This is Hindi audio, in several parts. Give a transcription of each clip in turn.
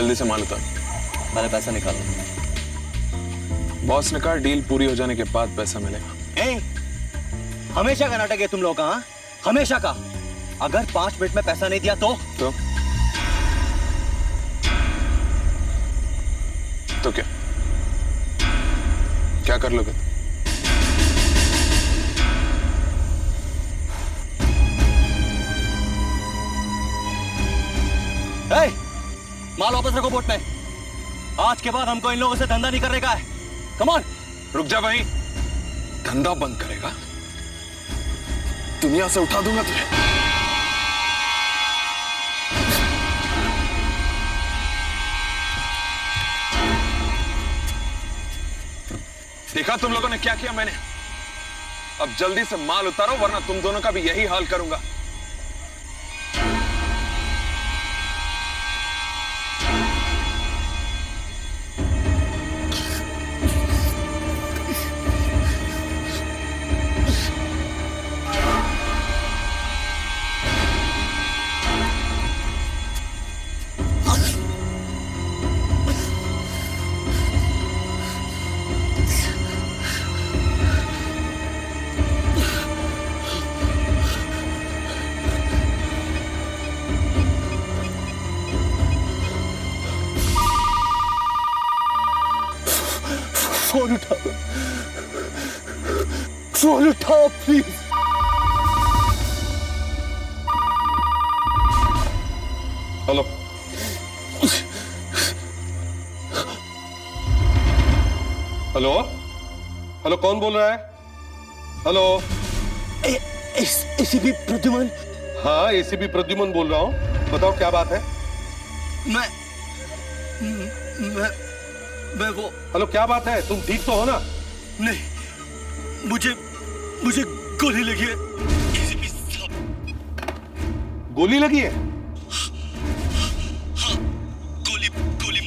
जल्दी से माल उतार। मैंने पैसा निकाला। बॉस ने कहा डील पूरी हो जाने के बाद पैसा मिलेगा। हमेशा का नाटक है तुम लोगों का, हाँ? हमेशा का। अगर 5 मिनट में पैसा नहीं दिया तो क्या कर लोगे? माल वापस रखो बोट में। आज के बाद हमको इन लोगों से धंधा नहीं करने का है। Come on. रुक जा भाई। धंधा बंद करेगा? दुनिया से उठा दूंगा तुझे। देखा तुम लोगों ने क्या किया मैंने? अब जल्दी से माल उतारो वरना तुम दोनों का भी यही हाल करूंगा। फोन उठाओ प्लीज। हेलो हेलो हेलो, कौन बोल रहा है? हेलो। एसीपी प्रद्युमन। हाँ, एसीपी प्रद्युमन बोल रहा हूँ। बताओ क्या बात है? मैं वो। हेलो, क्या बात है? तुम ठीक तो हो ना? नहीं, मुझे गोली लगी है। एसीपी साहब। गोली लगी है? हाँ, गोली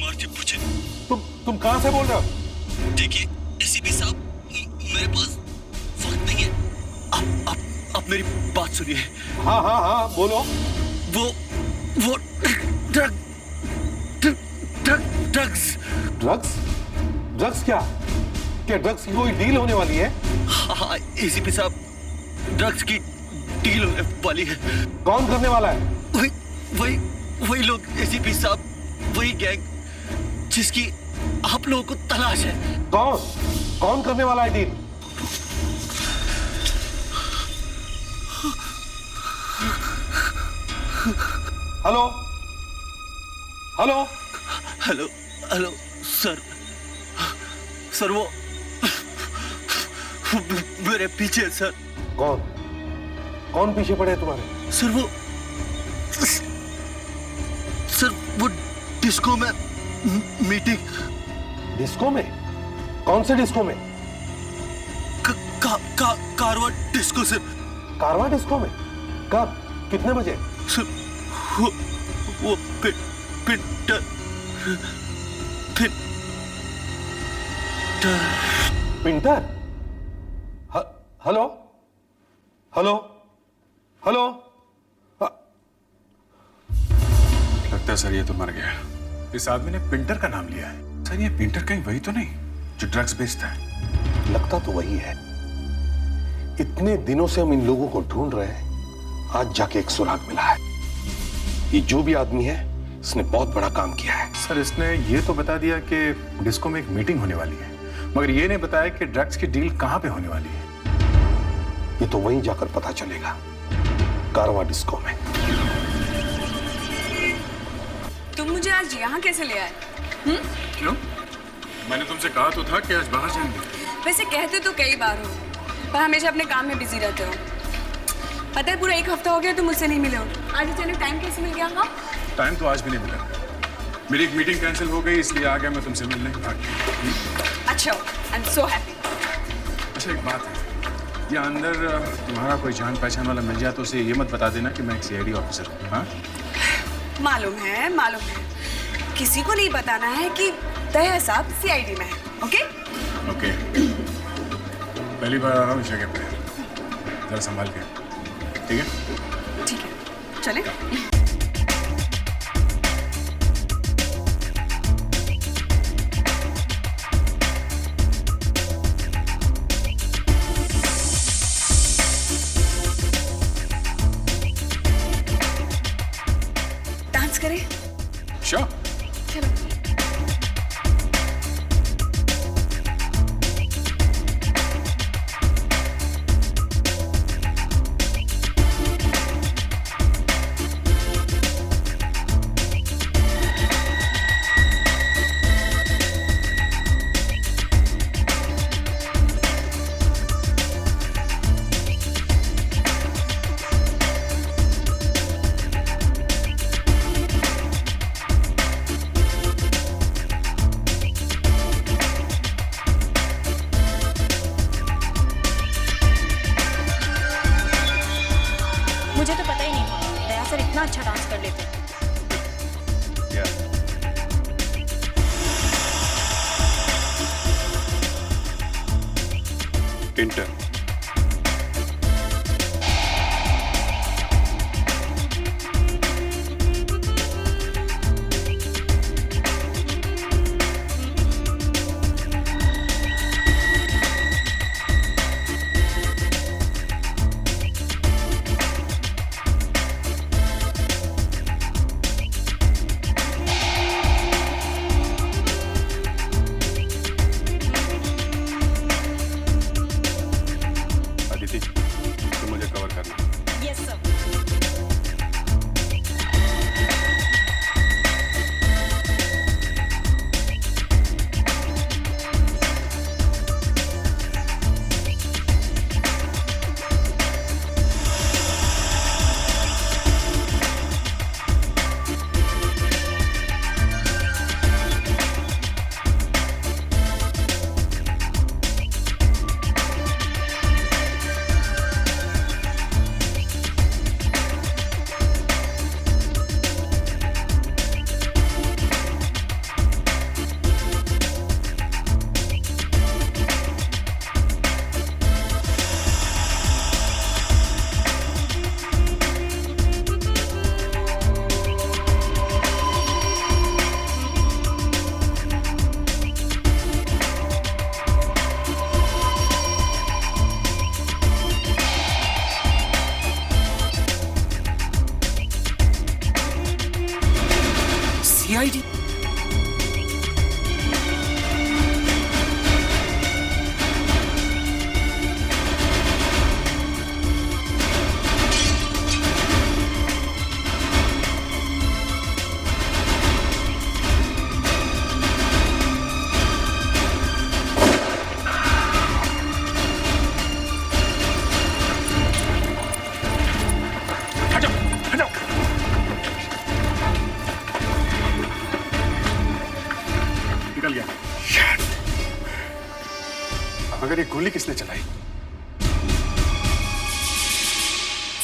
मार के मुझे। तुम कहां से बोल रहे हो? देखिए एसीपी साहब, मेरे पास वक्त नहीं है। आप मेरी बात सुनिए। हाँ हाँ हाँ, बोलो। वो ड्रग्स। ड्रग्स क्या ड्रग्स की कोई डील होने वाली है? हाँ एसीपी साहब, ड्रग्स की डील होने वाली है। कौन करने वाला है? वही लोग एसीपी साहब, वही गैंग जिसकी आप लोगों को तलाश है। कौन करने वाला है deal? Hello hello hello hello sir वो मेरे पीछे सर। कौन पीछे पड़े तुम्हारे? सर वो डिस्को में मीटिंग। डिस्को में? कौन से डिस्को में? कारवा डिस्को सर। कारवा डिस्को में? कब? कितने बजे? सर वो पिंटर। Hello hello hello. लगता है सर ये तो मर गया। इस आदमी ने पिंटर का नाम लिया है। सर ये पिंटर कहीं वही तो नहीं जो ड्रग्स बेचता है? लगता तो वही है। इतने दिनों से हम इन लोगों को ढूंढ रहे हैं, आज जाके एक सुराग मिला है। ये जो भी आदमी है, इसने बहुत बड़ा काम किया है। सर इसने ये तो बता दिया कि डिस्को में एक मीटिंग होने वाली है, मगर ये नहीं बताया कि ड्रग्स की डील कहां पे होने वाली है। ये तो वहीं जाकर पता चलेगा, कारवा डिस्को में। तुम मुझे आज यहाँ कैसे ले आए? क्यों? मैंने तुमसे कहा तो था कि आज बाहर जाएंगे। वैसे कहते तो कई बार हो, पर हमेशा अपने काम में बिजी रहते हो। पता है पूरा 1 हफ्ता हो गया तुम मुझसे नहीं मिले हो। आज अचानक टाइम कैसे मिल गया? हाँ, टाइम तो आज भी नहीं मिला। मेरी एक मीटिंग कैंसिल हो गई, इसलिए आ गया मैं तुमसे मिलने। अच्छा, आई एम सो हैप्पी। अच्छा एक बात है, ये अंदर तुम्हारा कोई जान पहचान वाला मिल जाए तो उसे ये मत बता देना कि मैं एक सीआईडी ऑफिसर हूँ। हाँ मालूम है। किसी को नहीं बताना है कि दया साहब सीआईडी में है। Okay okay. पहली बार आ रहा हूँ इस जगह पे, जरा संभाल के। ठीक है चले। कितना अच्छा डांस कर लेते हैं। पिंटर। तो मुझे कवर करना। Yes sir. सीआईडी। निकल गया। मगर ये गोली किसने चलाई?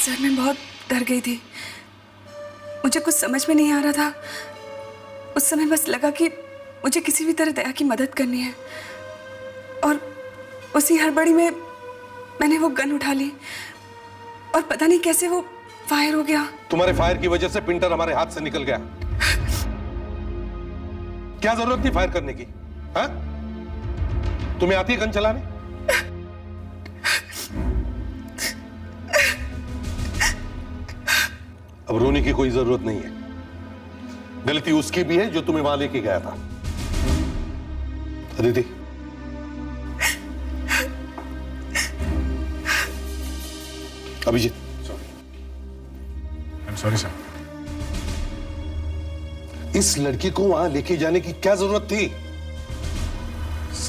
सर मैं बहुत डर गई थी, मुझे कुछ समझ में नहीं आ रहा था। उस समय बस लगा कि मुझे किसी भी तरह दया की मदद करनी है, और उसी हड़बड़ी में मैंने वो गन उठा ली और पता नहीं कैसे वो फायर हो गया। तुम्हारे फायर की वजह से पिंटर हमारे हाथ से निकल गया। क्या जरूरत थी फायर करने की? हाँ? तुम्हें आती है गन चलाने? अब रोने की कोई जरूरत नहीं है। गलती उसकी भी है जो तुम्हें वहां लेके गया था। Aditi, Abhijeet, sorry sir. इस लड़की को वहां लेके जाने की क्या जरूरत थी?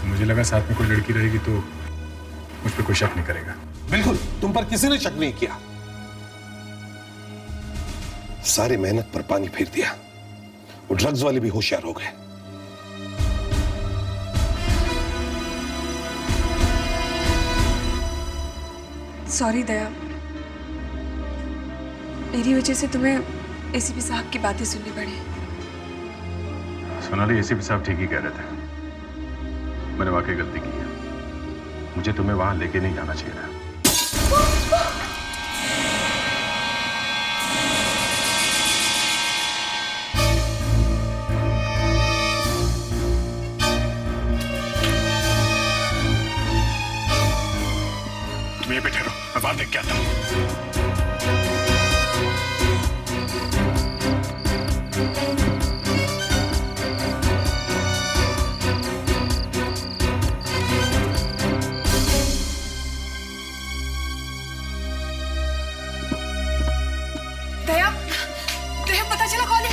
मुझे लगा साथ में कोई लड़की रहेगी तो मुझ पर कोई शक नहीं करेगा। बिल्कुल, तुम पर किसी ने शक नहीं किया। सारे मेहनत पर पानी फेर दिया। वो ड्रग्स वाले भी होशियार हो गए। सॉरी दया, मेरी वजह से तुम्हें एसीपी साहब की बातें सुननी पड़ी। सोनाली, एसीपी साहब ठीक ही कह रहे थे। मैंने वाकई गलती की है। मुझे तुम्हें वहां लेके नहीं जाना चाहिए था। तुम यहीं पे ठहरो, मैं बाहर देख के आता हूं। दया, दया पता चला कौन है?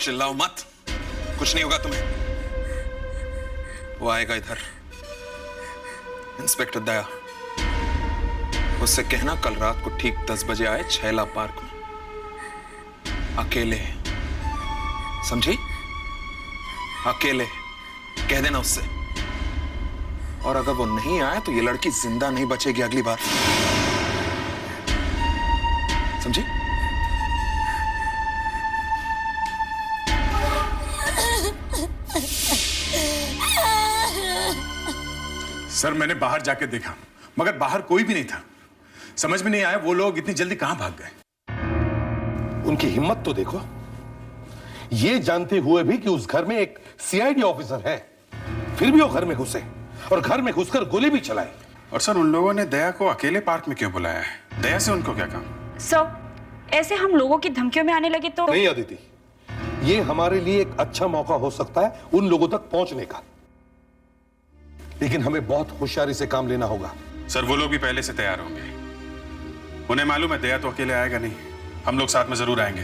चिल्लाओ मत, कुछ नहीं होगा तुम्हें। वो आएगा इधर, इंस्पेक्टर दया। उससे कहना कल रात को ठीक 10 बजे आए छैला पार्क में, अकेले। समझी? अकेले कह देना उससे। और अगर वो नहीं आए तो ये लड़की जिंदा नहीं बचेगी अगली बार। समझी? सर मैंने बाहर जाके देखा, मगर बाहर कोई भी नहीं था। समझ में नहीं आया वो लोग इतनी जल्दी कहां भाग गए। उनकी हिम्मत तो देखो, ये जानते हुए भी कि उस घर में एक सीआईडी ऑफिसर है, फिर भी वो घर में घुसे और घर में घुसकर गोली भी चलाई। और सर उन लोगों ने दया को अकेले पार्क में क्यों बुलाया है? दया से उनको क्या काम? सर, ऐसे हम लोगों की धमकियों में आने लगे तो? नहीं अदिति, ये हमारे लिए एक अच्छा मौका हो सकता है उन लोगों तक पहुंचने का, लेकिन हमें बहुत होशियारी से काम लेना होगा। सर वो लोग भी पहले से तैयार होंगे। उन्हें मालूम है दया तो अकेले आएगा नहीं, हम लोग साथ में जरूर आएंगे।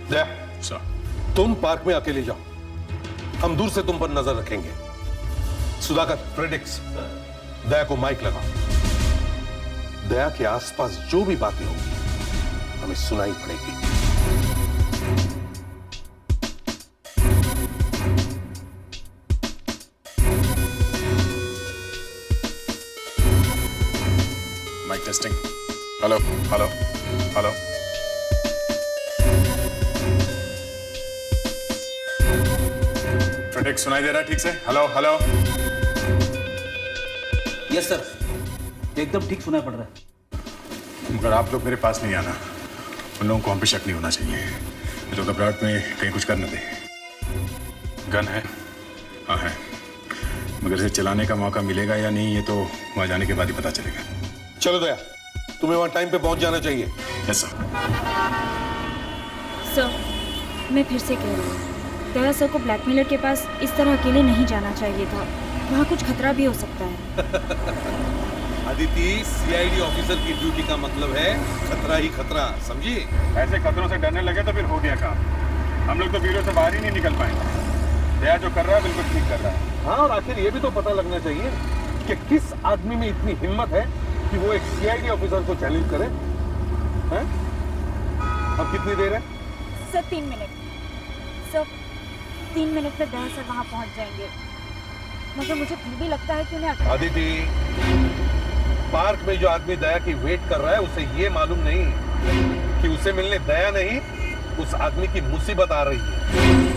दया, सर तुम पार्क में अकेले जाओ, हम दूर से तुम पर नजर रखेंगे। सुधाकर, फ्रेडिक्स, दया को माइक लगाओ। दया के आसपास जो भी बातें होंगी हमें सुनाई पड़ेगी। Mic testing. Hello hello hello. फ्रेडिक्स सुनाई दे रहा है ठीक से? Hello hello. यस सर, एकदम ठीक सुनाई पड़ रहा है। मगर आप लोग मेरे पास नहीं आना, उन लोगों को हम पे शक नहीं होना चाहिए। तो घबराहट में कहीं कुछ कर न दे। गन है? हाँ है, मगर इसे चलाने का मौका मिलेगा या नहीं ये तो वहां जाने के बाद ही पता चलेगा। चलो दया, तुम्हें वहां टाइम पे पहुंच जाना चाहिए। Yes sir. सर, मैं फिर से कह रही हूँ, दया सर को ब्लैकमेलर के पास इस तरह अकेले नहीं जाना चाहिए था। वहाँ कुछ खतरा भी हो सकता है। अदिति, सीआईडी ऑफिसर की ड्यूटी का मतलब है खतरा ही खतरा, समझी? ऐसे खतरों से डरने लगे तो फिर हो गया काम। हम लोग तो ब्यूरो से बाहर ही नहीं निकल पाएंगे। दया जो कर रहा है बिल्कुल ठीक कर रहा है। हाँ, और आखिर ये भी तो पता लगना चाहिए कि किस आदमी में इतनी हिम्मत है कि वो एक सीआईडी ऑफिसर को चैलेंज करे। हैं? अब कितनी देर है? Sir 3 minute. सर 3 मिनट में दया सर वहाँ पहुँच जाएंगे, मगर मुझे फिर भी लगता है कि उन्हें अदिति, पार्क में जो आदमी दया की वेट कर रहा है उसे ये मालूम नहीं कि उसे मिलने दया नहीं, उस आदमी की मुसीबत आ रही है।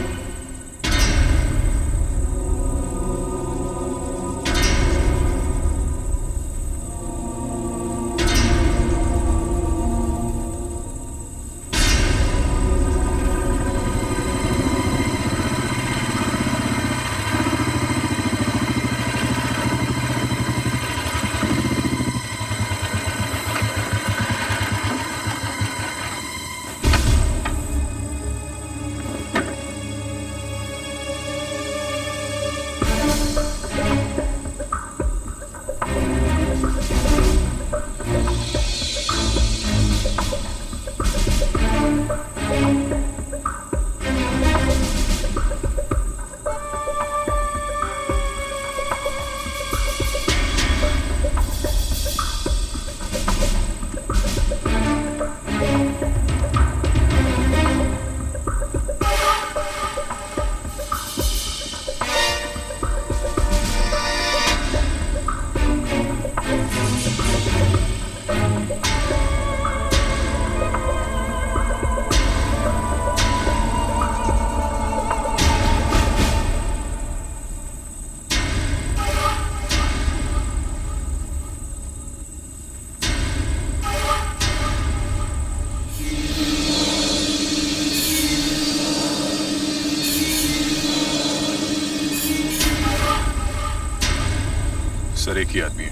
सर एक ही आदमी है।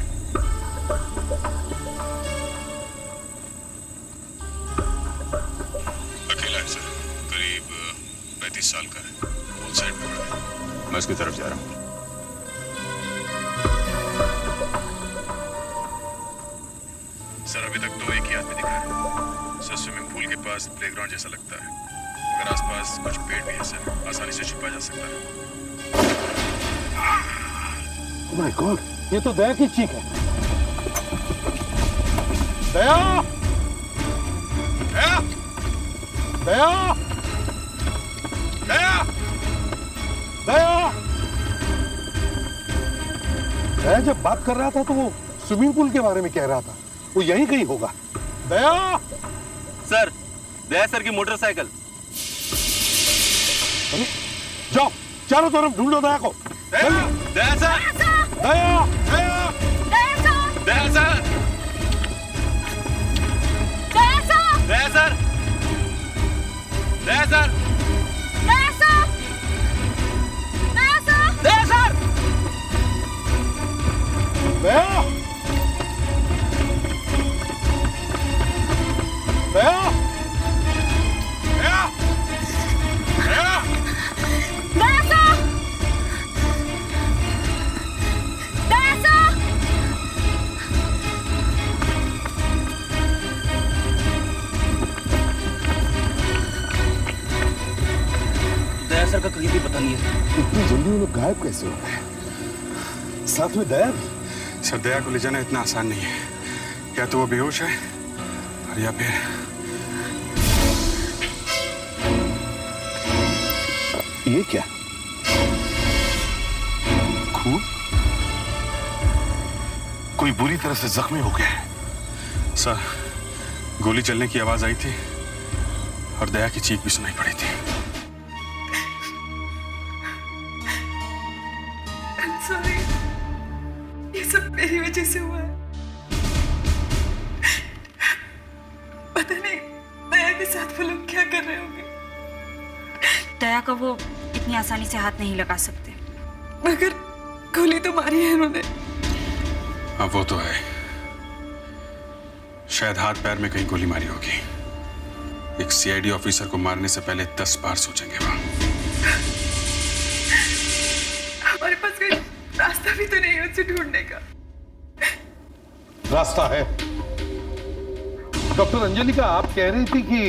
अकेला है सर, करीब 35 साल का है, बोल साइड पे खड़ा है। मैं उसकी तरफ जा रहा हूँ। सर अभी तक तो एक ही आदमी दिखा है। सर स्विमिंग पूल के पास प्लेग्राउंड जैसा लगता है। मगर आसपास कुछ पेड़ भी है सर, आसानी से छुपा जा सकता है। माय गॉड, ये तो दया की चीख है। दया! दया! दया! दया! दया! दया जब बात कर रहा था तो वो स्विमिंग पूल के बारे में कह रहा था। वो यहीं कहीं होगा। दया! सर, दया सर की मोटरसाइकिल। अरे, जाओ चारों तरफ ढूंढो दया को। दया सर! दया! दया! दया सर! दया सर! दया सर! दया सर! दया! दया! दया सर का कहीं भी पता नहीं है। इतनी जल्दी वो लोग गायब कैसे हो गए? साथ में दया भी। सर दया को ले जाना इतना आसान नहीं है। या तो वो बेहोश है और या फिर ये क्या? खून? कोई बुरी तरह से जख्मी हो गया है। सर गोली चलने की आवाज आई थी और दया की चीख भी सुनाई पड़ी थी। I'm sorry. ये सब मेरी वजह से हुआ है। पता नहीं दया के साथ वो लोग क्या कर रहे होंगे। दया का वो इतनी आसानी से हाथ नहीं लगा सकते। मगर गोली तो मारी है उन्होंने। हाँ वो तो है, शायद हाथ पैर में कहीं गोली मारी होगी। एक सीआईडी ऑफिसर को मारने से पहले 10 बार सोचेंगे वहां। हमारे पास कोई रास्ता भी तो नहीं है उसे ढूंढने का। रास्ता है। डॉक्टर अंजलिका, आप कह रही थी कि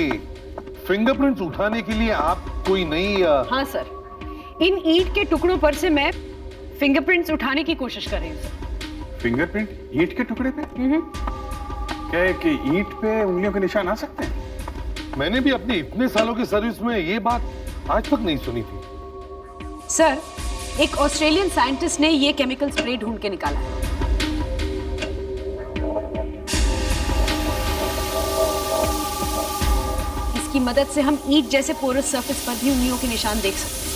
फिंगरप्रिंट्स उठाने के लिए आप कोई नई हाँ सर, इन ईंट के टुकड़ों पर से मैं फिंगरप्रिंट्स उठाने की कोशिश कर रही हूँ सर। फिंगरप्रिंट ईंट के टुकड़े पे? क्या है कि ईंट पे उंगलियों के निशान आ सकते हैं? मैंने भी अपने इतने सालों की सर्विस में ये बात आज तक नहीं सुनी थी। सर, एक ऑस्ट्रेलियन साइंटिस्ट ने ये केमिकल स्प्रे ढूंढ के निकाला है। इसकी मदद से हम ईंट जैसे पोरस सरफेस पर भी उंगलियों के निशान देख सकते हैं।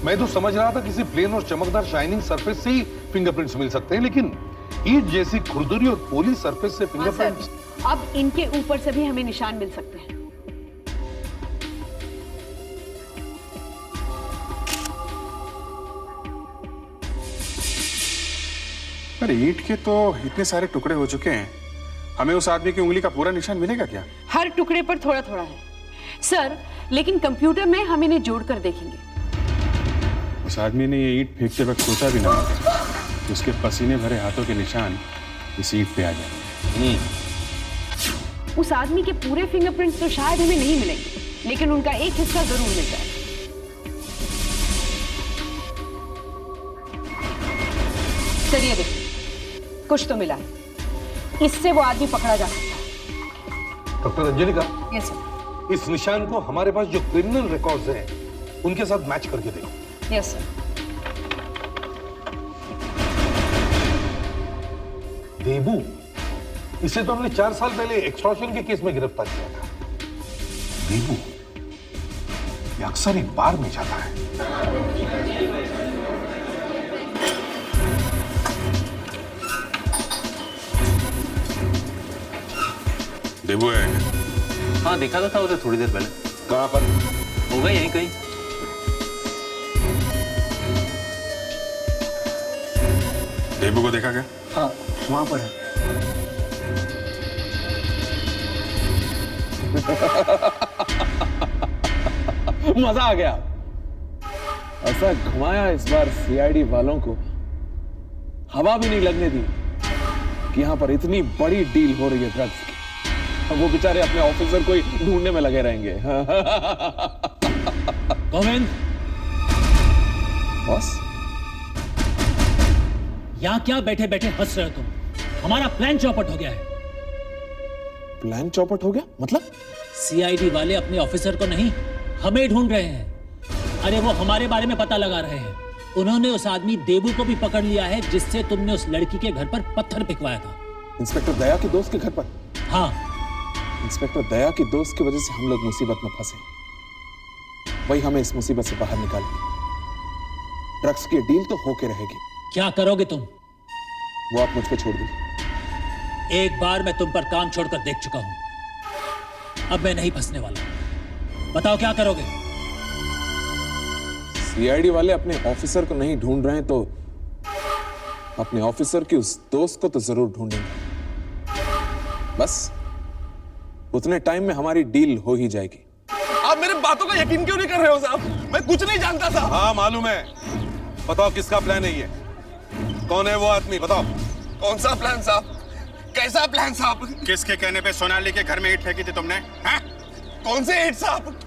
मैं तो समझ रहा था किसी प्लेन और चमकदार शाइनिंग सरफेस से ही फिंगरप्रिंट्स मिल सकते हैं, लेकिन ईंट जैसी खुरदुरी और पोली सरफेस से फिंगरप्रिंट्स। अब इनके ऊपर से भी हमें निशान मिल सकते हैं। अरे ईंट के तो इतने सारे टुकड़े हो चुके हैं, हमें उस आदमी की उंगली का पूरा निशान मिलेगा क्या? हर टुकड़े पर थोड़ा थोड़ा है सर, लेकिन कंप्यूटर में हम इन्हें जोड़कर देखेंगे। उस आदमी ने ये ईंट फेंकते वक्त सोचा भी ना होगा कि उसके पसीने भरे हाथों के निशान इस ईंट पे आ जाएंगे। उस आदमी के पूरे फिंगरप्रिंट्स तो शायद हमें नहीं मिलेंगे, लेकिन उनका एक हिस्सा जरूर मिल जाएगा। चलिए देखिए, कुछ तो मिला है। इससे वो आदमी पकड़ा जा सकता है। Doctor Anjalika, yes sir. इस निशान को हमारे पास जो क्रिमिनल रिकॉर्ड्स हैं उनके साथ मैच करके देखो। Yes sir. देबू, इसे तो हमने 4 साल पहले एक्सटॉर्शन के केस में गिरफ्तार किया था। देबू, ये अक्सर एक बार में जाता है। देबू है? हाँ, देखा तो था उसे थोड़ी देर पहले। कहां पर? होगा यहीं कहीं। देबू को देखा क्या? हाँ, वहां पर है। मजा आ गया। ऐसा घुमाया इस बार सीआईडी वालों को, हवा भी नहीं लगने दी कि यहां पर इतनी बड़ी डील हो रही है ड्रग्स की। अब वो बेचारे अपने ऑफिसर को ही ढूंढने में लगे रहेंगे। गोविंद, बॉस, यहाँ क्या बैठे बैठे हंस रहे हो तुम? हमारा प्लान चौपट हो गया है। प्लान चौपट हो गया मतलब? सीआईडी वाले अपने ऑफिसर को नहीं, हमें ढूंढ रहे हैं। अरे वो हमारे बारे में पता लगा रहे हैं। उन्होंने उस आदमी देबू को भी पकड़ लिया है जिससे तुमने उस लड़की के घर पर पत्थर फेंकवाया था। इंस्पेक्टर दया के दोस्त के घर पर? हाँ, इंस्पेक्टर दया की दोस्त की वजह से हम लोग मुसीबत में फंसे, वही हमें इस मुसीबत से बाहर निकालेगी। ड्रग्स की डील तो होके रहेगी। क्या करोगे तुम? वो आप मुझ पे छोड़ दीजिए। एक बार मैं तुम पर काम छोड़कर देख चुका हूं, अब मैं नहीं फंसने वाला। बताओ क्या करोगे? सीआईडी वाले अपने ऑफिसर को नहीं ढूंढ रहे हैं तो अपने ऑफिसर की उस दोस्त को तो जरूर ढूंढेंगे। बस उतने टाइम में हमारी डील हो ही जाएगी। आप मेरी बातों का यकीन क्यों नहीं कर रहे हो साहब? मैं कुछ नहीं जानता था। हाँ मालूम है। बताओ किसका प्लान है ये? कौन है वो आदमी? बताओ। कौन सा प्लान साहब? कैसा प्लान साहब? किसके कहने पे सोनाली के घर में ईंट फेंकी थी तुमने? हाँ? कौन से ईंट साहब?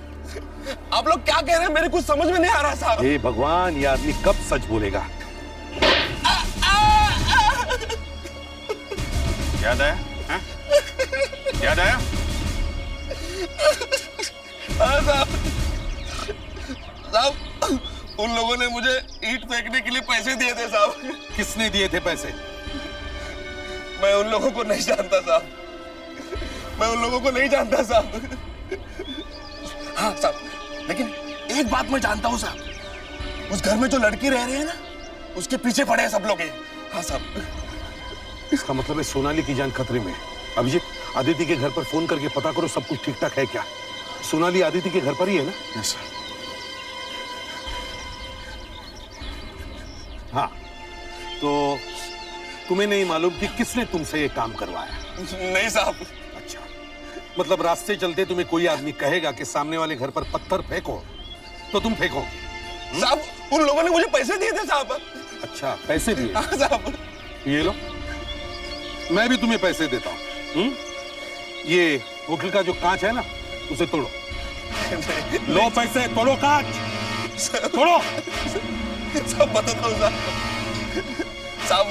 आप लोग क्या कह रहे हैं? मेरे कुछ समझ में नहीं आ रहा साहब। हे भगवान, ये आदमी कब सच बोलेगा? याद आया? हाँ? याद आया? साहब, उन लोगों ने मुझे ईंट फेंकने के लिए पैसे दिए थे साहब। किसने दिए थे पैसे? मैं उन लोगों को नहीं जानता साहब। मैं उन लोगों को नहीं जानता साहब। हाँ साहब, लेकिन एक बात मैं जानता हूँ साहब, उस घर में जो लड़की रह रही है ना, उसके पीछे पड़े हैं सब लोग। हाँ साहब। इसका मतलब है सोनाली की जान खतरे में है। अभिजीत, आदित्य के घर पर फोन करके पता करो सब कुछ ठीक ठाक है क्या। सोनाली आदित्य के घर पर ही है ना? Yes sir. हाँ, तो तुम्हें नहीं मालूम कि किसने तुमसे ये काम करवाया? नहीं साहब। अच्छा, मतलब रास्ते चलते तुम्हें कोई आदमी कहेगा कि सामने वाले घर पर पत्थर फेंको तो तुम फेंको? साहब, उन लोगों ने मुझे पैसे दिए थे साहब। अच्छा, पैसे दिए? हाँ साहब। ये लो, मैं भी तुम्हें पैसे देता हूँ। ये होटल का जो कांच है ना, उसे तोड़ो। लो पैसे, तोड़ो कांच, तोड़ो। सब बताता हूँ साहब।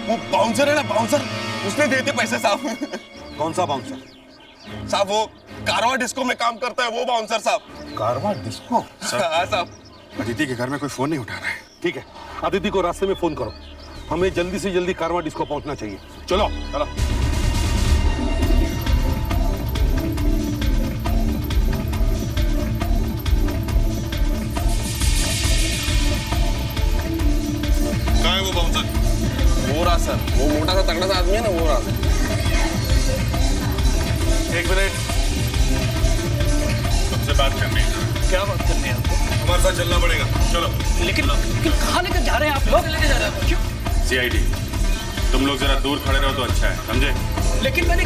वो बाउंसर है ना, बाउंसर, उसने दिए थे पैसे साहब। कौन सा बाउंसर? साहब वो कारवा डिस्को में काम करता है, वो बाउंसर साहब। कारवा डिस्को? हाँ साहब। अदिति के घर में कोई फोन नहीं उठा रहा है। ठीक है, अदिति को रास्ते में फोन करो। हमें जल्दी से जल्दी कारवा डिस्को पहुंचना चाहिए। चलो चलो। कहाँ है वो बाउंसर? वो रहा सर, वो मोटा सा तगड़ा सा आदमी है ना, वो रहा। एक मिनट, तुमसे बात करनी है। क्या बात करनी है आपको? हमारे साथ चलना पड़ेगा। चलो। लेकिन कहाँ लेकर जा रहे हैं आप लोग? लेके जा रहे हैं क्यों? सीआईडी, तुम लोग जरा दूर खड़े रहो तो अच्छा है, समझे? लेकिन मैंने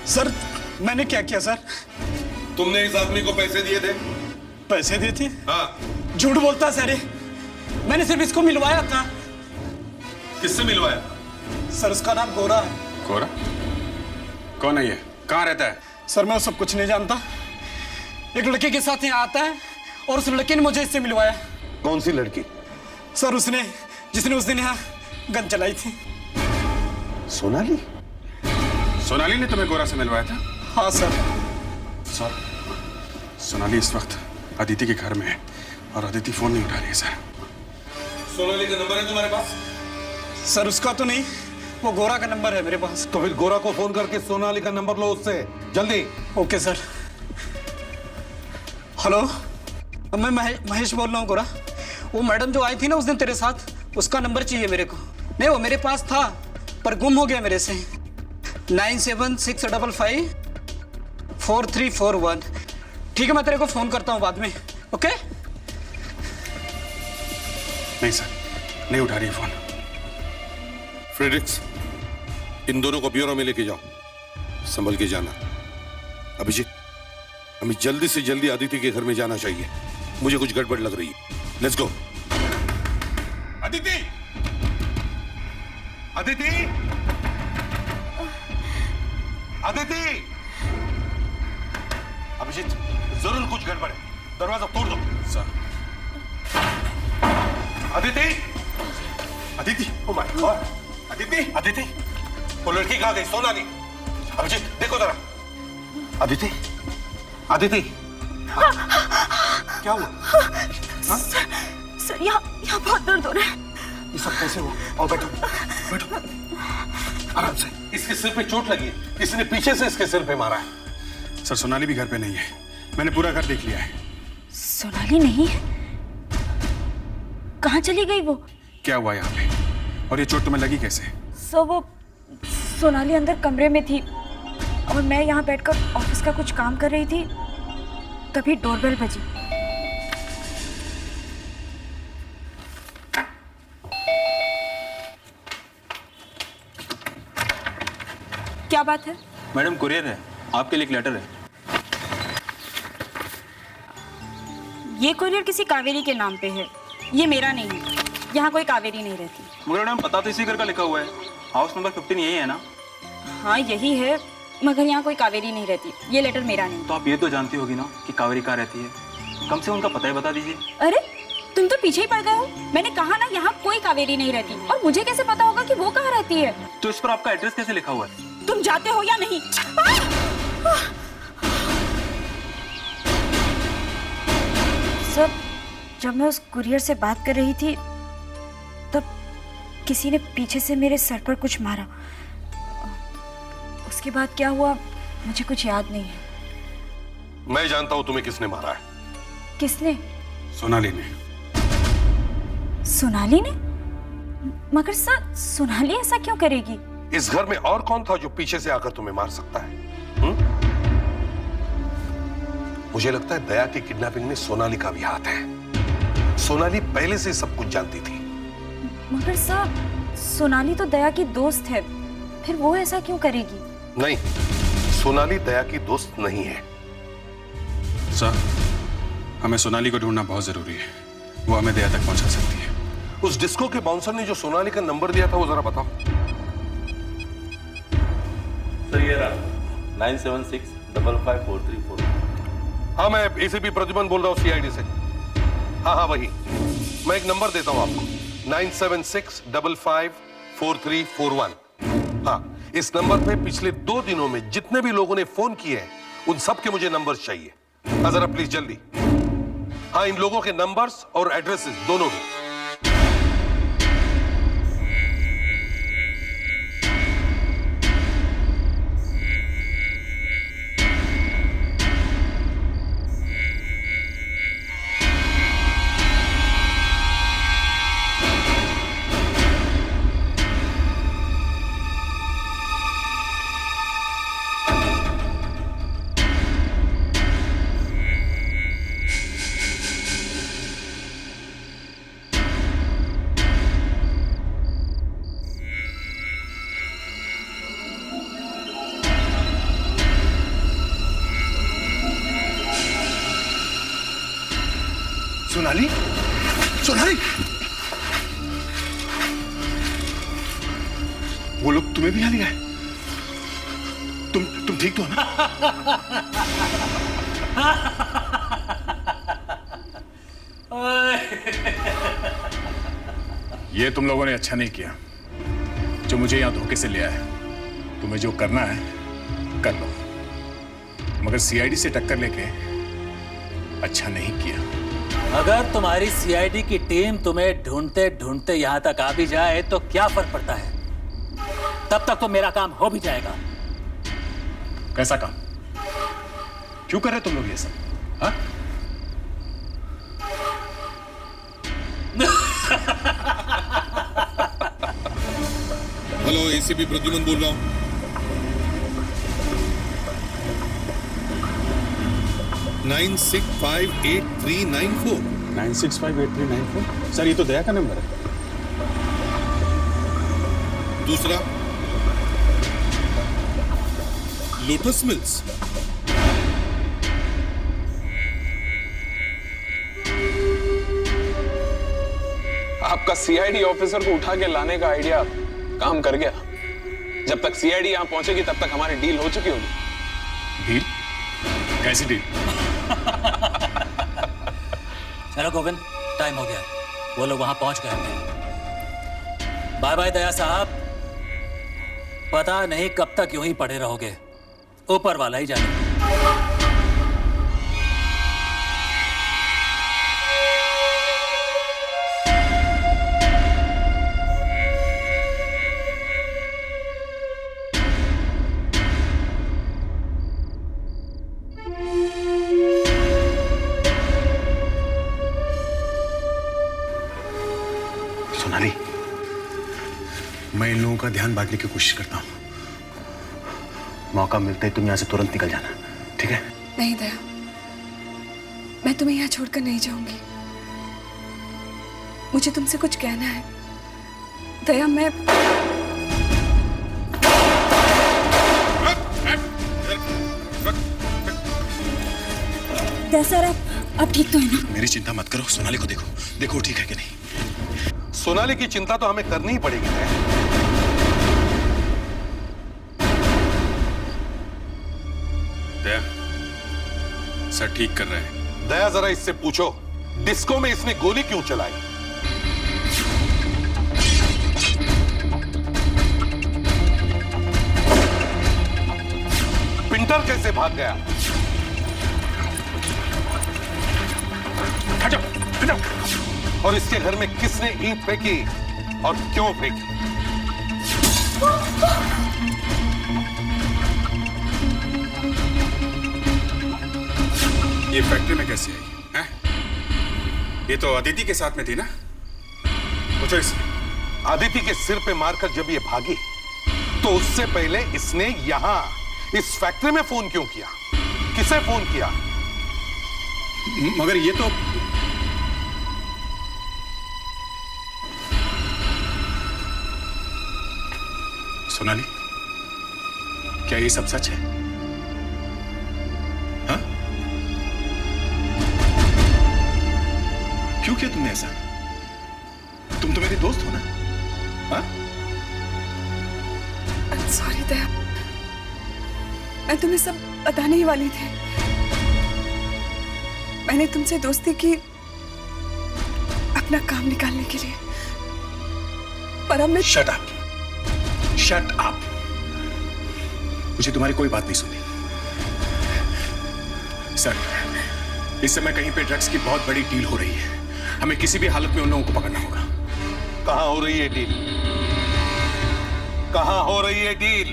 सर, मैंने क्या किया सर? तुमने इस आदमी को पैसे दिए थे? पैसे दिए थे? हाँ। झूठ बोलता सर ये। मैंने सिर्फ इसको मिलवाया था। किससे मिलवाया? सर उसका नाम गोरा है। गोरा? कौन है ये? कहाँ रहता है? सर मैं सब कुछ नहीं जानता। एक लड़के के साथ यहाँ आता है और उस लड़के ने मुझे इससे मिलवाया। कौन सी लड़की? सर उसने, जिसने उस दिन यहाँ गन चलाई थी। सोनाली? सोनाली ने तुम्हें गोरा से मिलवाया था? हाँ सर। सर, सोनाली इस वक्त अदिति के घर में है और अदिति फोन नहीं उठा रही है सर। सोनाली का नंबर है तुम्हारे पास? सर उसका तो नहीं, वो गोरा का नंबर है मेरे पास। तो फिर गोरा को फोन करके सोनाली का नंबर लो उससे, जल्दी। Okay sir. हेलो, मैं महेश बोल रहा हूँ गोरा। वो मैडम जो आई थी ना उस दिन तेरे साथ, उसका नंबर चाहिए मेरे को। नहीं, वो मेरे पास था पर गुम हो गया मेरे से। 9765544341। ठीक है, मैं तेरे को फोन करता हूँ बाद में। ओके? नहीं सर, नहीं उठा रही है फोन। फ्रेडरिक्स, इन दोनों को ब्यूरो में लेके जाओ, संभल के जाना। अभिजीत, हमें जल्दी से जल्दी अदिति के घर में जाना चाहिए, मुझे कुछ गड़बड़ लग रही है। Let's go. अदिति, अदिति, अदिति। अभिजीत, जरूर कुछ गड़बड़ है, दरवाजा तोड़ दो। Sir. Aditi, Aditi, oh my god, Aditi, Aditi, वो लड़की कहाँ गई? सोनाली। अभिजीत देखो जरा। अदिति, अदिति, क्या हुआ? सर यहाँ बहुत दर्द हो रहा है। ये सब कैसे हुआ? आओ बैठो, बैठो, आराम से। इसके सिर पे चोट लगी है, किसी ने पीछे से इसके सिर पे मारा है। सर, सोनाली भी घर पे नहीं है, मैंने पूरा घर देख लिया है। सोनाली नहीं है? कहाँ चली गई वो? क्या हुआ यहाँ पे? और ये चोट तुम्हें लगी कैसे? सो वो सोनाली अंदर कमरे में थी और मैं यहाँ बैठकर ऑफिस का कुछ काम कर रही थी, तभी डोरबेल बजी। क्या बात है? मैडम, कुरियर है, आपके लिए एक लेटर है। ये कुरियर किसी कावेरी के नाम पे है, ये मेरा नहीं है। यहाँ कोई कावेरी नहीं रहती। मगर मैडम, पता तो इसी घर का लिखा हुआ है, हाउस नंबर 15 यही है ना? हाँ यही है, मगर यहाँ कोई कावेरी नहीं रहती। ये लेटर मेरा नहीं। तो आप ये तो जानती होगी ना कि कावेरी कहाँ रहती है, कम से कम उनका पता ही बता दीजिए। अरे तुम तो पीछे ही पड़ गए हो। मैंने कहा ना यहाँ कोई कावेरी नहीं रहती, और मुझे कैसे पता होगा कि वो कहाँ रहती है? तो इस पर आपका एड्रेस कैसे लिखा हुआ है? तुम जाते हो या नहीं? सर, जब मैं उस कुरियर से बात कर रही थी तब किसी ने पीछे से मेरे सर पर कुछ मारा। उसके बाद क्या हुआ मुझे कुछ याद नहीं है। मैं जानता हूं तुम्हें किसने मारा है। किसने? सोनाली ने। सोनाली ने? मगर सर, सोनाली ऐसा क्यों करेगी? इस घर में और कौन था जो पीछे से आकर तुम्हें मार सकता है? मुझे लगता है दया की किडनैपिंग में सोनाली का भी हाथ है। सोनाली पहले से सब कुछ जानती थी। मगर सर, सोनाली तो दया की दोस्त है, फिर वो ऐसा क्यों करेगी? नहीं, सोनाली दया की दोस्त नहीं है। सर, हमें सोनाली को ढूंढना बहुत जरूरी है, वो हमें दया तक पहुंचा सकती है। उस डिस्को के बाउंसर ने जो सोनाली का नंबर दिया था वो जरा बताओ। सर ये रहा 97655434। हाँ, मैं एसीपी प्रद्युमन बोल रहा हूँ सीआईडी से। हाँ वही। मैं एक नंबर देता हूँ आपको, 9765544341। हाँ, इस नंबर पे पिछले 2 दिनों में जितने भी लोगों ने फोन किए हैं उन सब के मुझे नंबर्स चाहिए। हाँ जरा प्लीज जल्दी। हाँ, इन लोगों के नंबर्स और एड्रेसेस दोनों भी। सोनाली, सोनाली, वो लोग तुम्हें भी यहाँ लिया है? तुम ठीक तो हो ना? ये तुम लोगों ने अच्छा नहीं किया जो मुझे यहाँ धोखे से ले आया। तुम्हें जो करना है कर लो, मगर सीआईडी से टक्कर लेके अच्छा नहीं किया। अगर तुम्हारी सीआईडी की टीम तुम्हें ढूंढते ढूंढते यहां तक आ भी जाए तो क्या फर्क पड़ता है? तब तक तो मेरा काम हो भी जाएगा। कैसा काम? क्यों कर रहे तुम लोग ये सब? हाँ? हेलो, एसीपी प्रद्युमन बोल रहा हूं। 96589394। 965839 सर, ये तो दया का नंबर है। दूसरा लोटस मिल्स। आपका सीआईडी ऑफिसर को उठा के लाने का आइडिया काम कर गया। जब तक सीआईडी यहां पहुंचेगी तब तक हमारी डील हो चुकी होगी। डील? कैसी डील? चलो गोविंद, टाइम हो गया, वो लोग वहां पहुंच गए हैं। बाय बाय दया साहब, पता नहीं कब तक यूं ही पड़े रहोगे, ऊपर वाला ही जाने। सोनाली, मैं इन लोगों का ध्यान बांटने की कोशिश करता हूं। मौका मिलते ही तुम यहां से तुरंत निकल जाना, ठीक है? नहीं दया, मैं तुम्हें यहाँ छोड़कर नहीं जाऊंगी। मुझे तुमसे कुछ कहना है दया। मैं दया सर, आप ठीक तो है ना? मेरी चिंता मत करो, सोनाली को देखो, देखो ठीक है कि नहीं। सोनाली की चिंता तो हमें करनी ही पड़ेगी। दया, सर ठीक कर रहे हैं। दया, जरा इससे पूछो, डिस्को में इसने गोली क्यों चलाई? पिंटर कैसे भाग गया? हटो, हटो। और इसके घर में किसने ईंट फेंकी और क्यों फेंकी? ये फैक्ट्री में कैसे आई हैं? ये तो अदिति के साथ में थी ना? पूछो इससे। अदिति के सिर पे मारकर जब ये भागी तो उससे पहले इसने यहां इस फैक्ट्री में फोन क्यों किया? किसे फोन किया? मगर ये तो सोनाली, क्या ये सब सच है? हाँ? क्यों किया तुमने ऐसा? तुम तो मेरी दोस्त हो ना? हाँ? सॉरी दया, मैं तुम्हें सब बताने ही वाली थी। मैंने तुमसे दोस्ती की अपना काम निकालने के लिए, पर अब मैं शट अप, शट अप। मुझे तुम्हारी कोई बात नहीं सुनी। सर, इस समय कहीं पे ड्रग्स की बहुत बड़ी डील हो रही है। हमें किसी भी हालत में उन लोगों को पकड़ना होगा। कहां हो रही है डील? कहां हो रही है deal?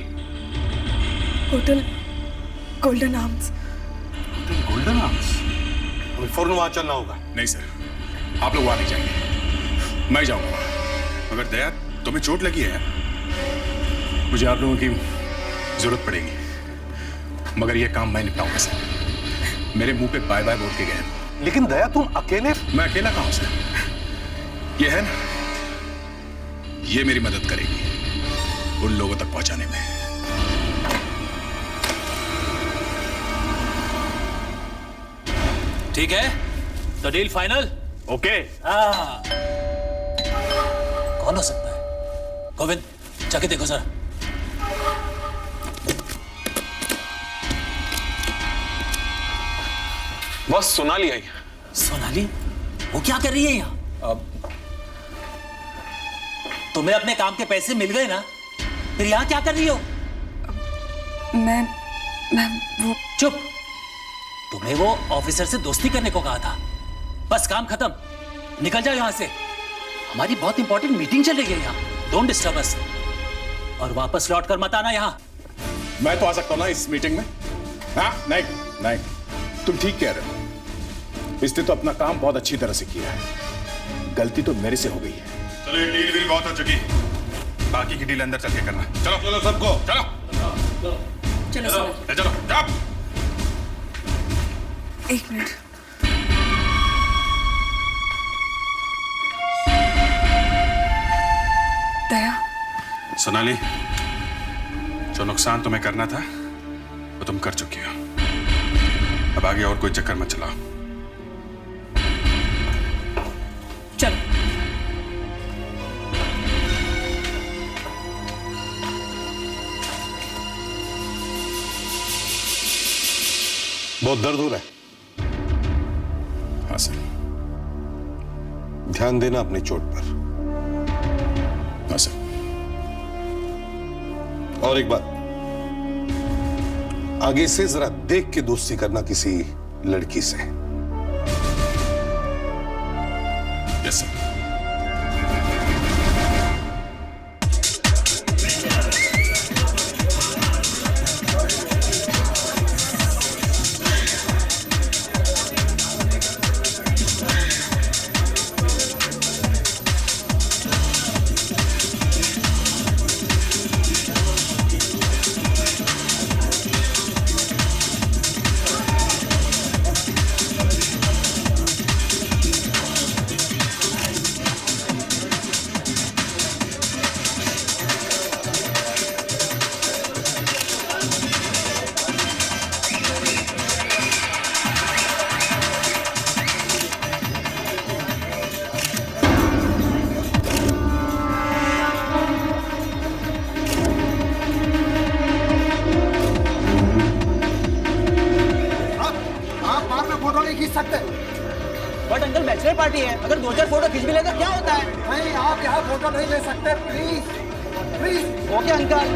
Hotel golden arms. Hotel golden arms? हमें फौरन वहां चलना होगा। नहीं सर, आप लोग वहां नहीं जाएंगे, मैं जाऊंगा वहां। मगर दया, तुम्हें चोट लगी है, मुझे आप लोगों की जरूरत पड़ेगी। मगर यह काम मैं निपटाऊंगा सर। मेरे मुंह पे बाय बाय बोल के गए। लेकिन दया, तुम अकेले? मैं अकेला कहां हूं सर? यह है ना, ये मेरी मदद करेगी उन लोगों तक पहुंचाने में। ठीक है, तो डील फाइनल? ओके। कौन हो सकता है? गोविंद, जाके देखो जरा। बस सोनाली आई। सोनाली? वो क्या कर रही है यहाँ? तुम्हें अपने काम के पैसे मिल गए ना, फिर यहाँ क्या कर रही हो? मैं वो चुप। तुम्हें वो ऑफिसर से दोस्ती करने को कहा था। बस काम खत्म, निकल जाओ यहाँ से। हमारी बहुत इंपॉर्टेंट मीटिंग चल रही है यहाँ। Don't disturb us. और वापस लौट कर मत आना यहाँ। मैं तो आ सकता हूं ना इस मीटिंग में? हाँ? नहीं नहीं, तुम ठीक कह रहे हो। इसने तो अपना काम बहुत अच्छी तरह से किया है। गलती तो मेरे से हो गई है। चलो, ये डील भी बहुत हो चुकी है। बाकी की डील अंदर चल के करना। चलो चलो सबको, चलो चलो सर। चलो चलो। एक मिनट। सोनाली, जो नुकसान तुम्हें करना था वो तुम कर चुकी हो। अब आगे और कोई चक्कर मत चलाओ। चलो। बहुत दर्द हो रहा है? हाँ सर। ध्यान देना अपनी चोट पर। हाँ सर। और एक बात, आगे से जरा देख के दोस्ती करना किसी लड़की से। Yes sir. But uncle bachelor party है, अगर 2-4 फोटो खींच भी लेगा क्या होता है? नहीं, आप यहाँ फोटो नहीं ले सकते, please please. Okay uncle.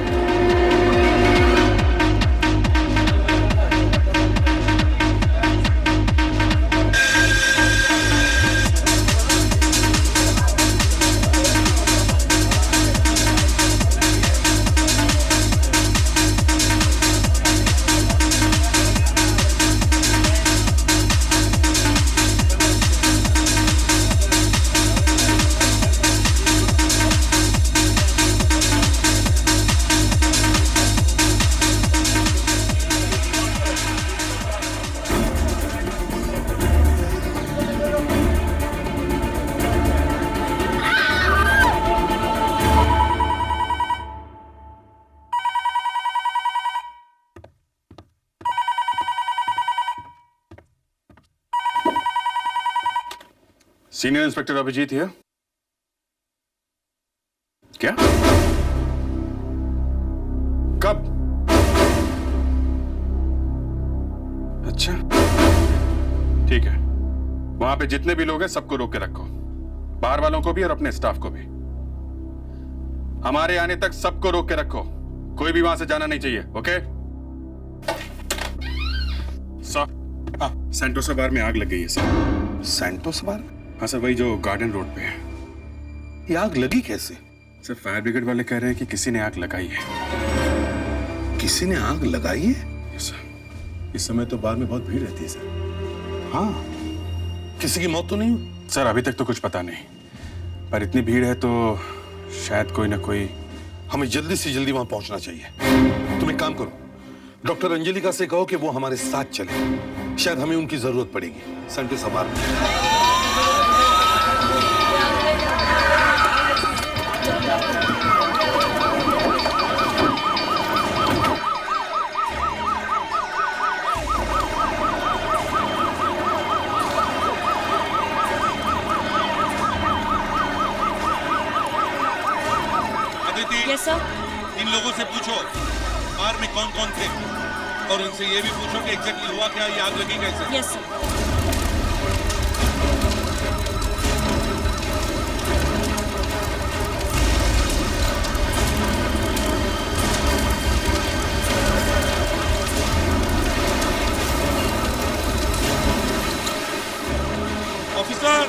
Senior inspector Abhijeet here. क्या? कब? अच्छा ठीक है, वहां पे जितने भी लोग हैं सबको रोक के रखो, बाहर वालों को भी और अपने स्टाफ को भी। हमारे आने तक सबको रोक के रखो, कोई भी वहां से जाना नहीं चाहिए। Okay sir. सेंटोसा बार में आग लग गई है सर। सेंटोसा बार? हाँ सर, वही जो गार्डन रोड पे है। ये आग लगी कैसे? सर फायर ब्रिगेड वाले कह रहे हैं कि किसी ने आग लगाई है। किसी ने आग लगाई है? Yes sir. इस समय तो बार में बहुत भीड़ रहती है सर। हाँ, किसी की मौत तो नहीं हुई? सर अभी तक तो कुछ पता नहीं, पर इतनी भीड़ है तो शायद कोई ना कोई। हमें जल्दी से जल्दी वहां पहुंचना चाहिए। तुम एक काम करो, डॉक्टर अंजलिका से कहो कि वो हमारे साथ चले, शायद हमें उनकी जरूरत पड़ेगी। सेंटोसा बार में। Yes sir. इन लोगों से पूछो बार में कौन कौन थे, और इनसे ये भी पूछो कि एग्जैक्टली हुआ क्या, ये आग लगी कैसे। Yes sir. ऑफिसर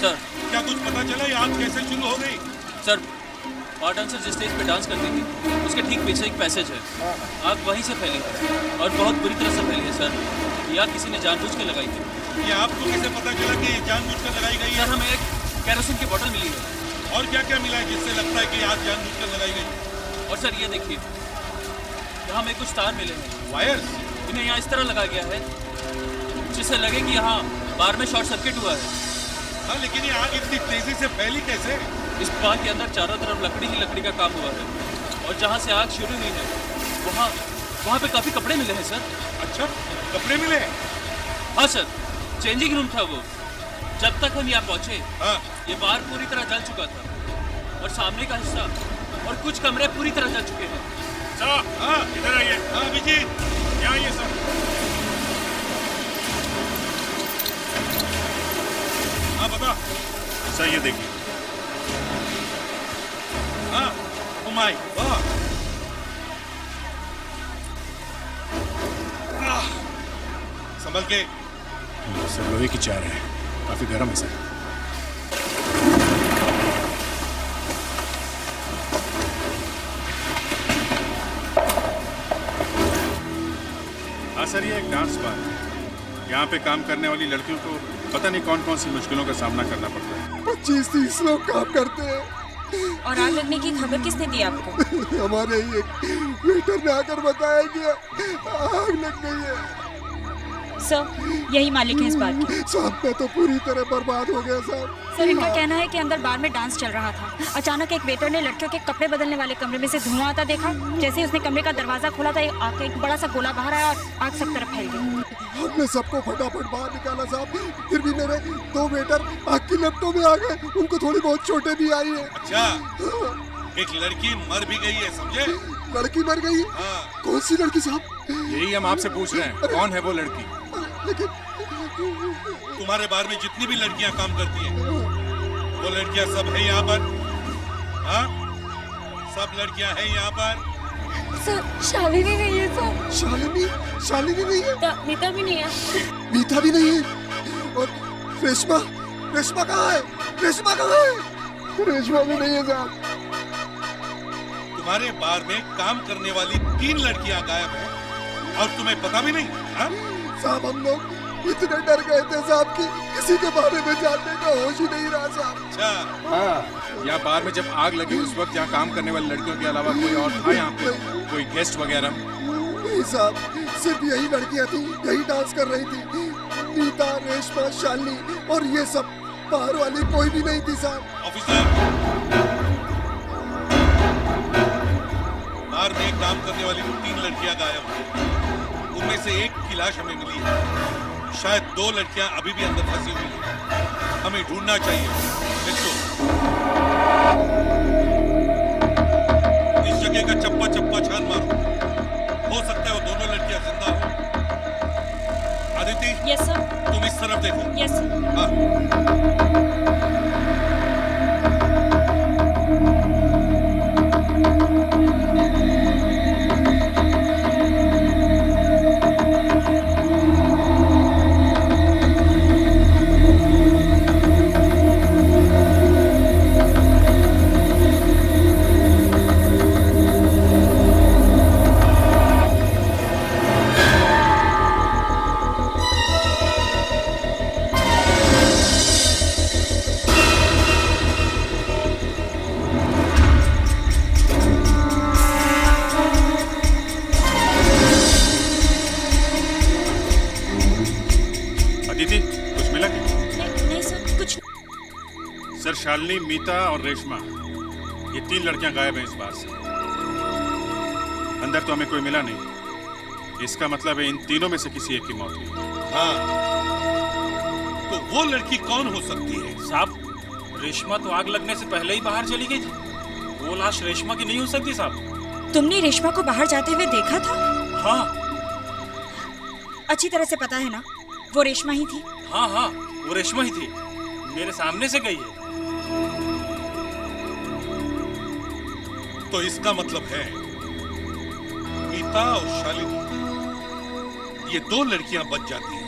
सर क्या कुछ पता चला, ये आग कैसे शुरू हो गई? सर और डांसर जिस स्टेज पे डांस करती थी उसके ठीक पीछे एक पैसेज है, आग वहीं से फैली है और बहुत बुरी तरह से फैली है सर। ये आग किसी ने जानबूझ के लगाई थी। ये आपको कैसे पता चला कि ये जानबूझकर लगाई गई है? सर हमें एक केरोसिन की बोतल मिली है। और क्या क्या मिला है जिससे लगता है कि आग जानबूझकर लगाई गई? और सर ये देखिए, यहाँ हमें कुछ तार मिले हैं, वायर्स। इन्हें यहाँ इस तरह लगाया गया है जिससे लगे कि यहाँ बार में शॉर्ट सर्किट हुआ है। हाँ, लेकिन ये आग इतनी तेजी से फैली कैसे? इस बार के अंदर चारों तरफ लकड़ी ही लकड़ी का काम हुआ है और जहाँ से आग शुरू हुई है वहाँ पे काफी कपड़े मिले हैं सर। अच्छा, कपड़े मिले हैं? हाँ सर, चेंजिंग रूम था वो। जब तक हम यहाँ पहुँचे ये बार पूरी तरह जल चुका था और सामने का हिस्सा और कुछ कमरे पूरी तरह जल चुके हैं। सर इधर आइए। हाँ अभिजीत, यहाँ आइए सर। हाँ बता सर, ये देखिए। हाँ उमाई, वाह, संभल के। सर लोहे की चार है, काफी गर्म है सर। हाँ सर, ये एक डांस बार है। यहाँ पे काम करने वाली लड़कियों को पता नहीं कौन कौन सी मुश्किलों का सामना करना पड़ता है। 25-30 लोग काम करते हैं। और आग लगने की खबर किसने दी आपको? हमारे ही एक वेटर ने आकर बताया कि आग लग गई है। सर, यही मालिक है इस बार के। साहब मैं तो पूरी तरह बर्बाद हो गया साहब। सर, इनका कहना है कि अंदर बार में डांस चल रहा था। अचानक एक वेटर ने लड़कियों के कपड़े बदलने वाले कमरे में से धुआं आता देखा। जैसे ही उसने कमरे का दरवाजा खोला था आग का एक बड़ा सा गोला बाहर आया और आग सब तरफ फैल गई। हमने सबको फटाफट बाहर निकाला साहब, फिर भी मेरे 2 वेटर आग की लपटों में आ गए। उनको थोड़ी बहुत चोटें भी आई है। अच्छा, एक लड़की मर भी गई है, समझे? लड़की मर गई? कौन सी लड़की साहब? यही हम आपसे पूछ रहे हैं, कौन है वो लड़की? लेकिन तुम्हारे बार में जितनी भी लड़कियां काम करती हैं, वो लड़कियां सब है यहाँ पर? हाँ, सब लड़कियां हैं यहाँ पर? सर, शालिनी नहीं है सर। शालिनी नहीं है? मीता भी नहीं है। मीता भी नहीं है। और रेशमा कहाँ है? रेशमा भी नहीं है साहब। तुम्हारे बार में काम करने वाली 3 लड़कियां गायब हैं और तुम्हें पता भी नहीं? हाँ? साहब हम लोग इतने डर गए थे साहब कि किसी के बारे में जानने का होश ही नहीं रहा साहब। अच्छा, हाँ, यहाँ बार में जब आग लगी उस वक्त यहाँ काम करने वाली लड़कियों के अलावा कोई और था यहाँ पे? कोई गेस्ट वगैरह? नहीं साहब, सिर्फ यही लड़कियाँ थी, यही डांस कर रही थी। नीता, रेशमा, शालिनी और ये सब, बाहर वाली कोई भी नहीं थी साहब। ऑफिसर, बार में काम करने वाली 3 लड़कियां गायब हैं। उनमें से एक की लाश हमें मिली है। शायद 2 लड़कियां अभी भी अंदर फंसी हुई हैं। हमें ढूंढना चाहिए। लिखो, इस जगह का चप्पा चप्पा छान मारो। हो सकता है वो दोनों लड़कियां जिंदा हो। Aditi, yes sir. तुम इस तरफ देखो। Yes sir. हाँ। सर, शालिनी, मीता और रेशमा, ये 3 लड़कियां गायब हैं इस बार से। अंदर तो हमें कोई मिला नहीं। इसका मतलब है इन तीनों में से किसी एक की मौत हुई। हाँ, तो वो लड़की कौन हो सकती है? साहब, रेशमा तो आग लगने से पहले ही बाहर चली गई थी। वो लाश रेशमा की नहीं हो सकती साहब। तुमने रेशमा को बाहर जाते हुए देखा था? हाँ। अच्छी तरह से पता है ना, वो रेशमा ही थी। हाँ हाँ, वो रेशमा ही थी। मेरे सामने से गई है। तो इसका मतलब है मीता और शालिनी, ये 2 लड़कियां बच जाती हैं।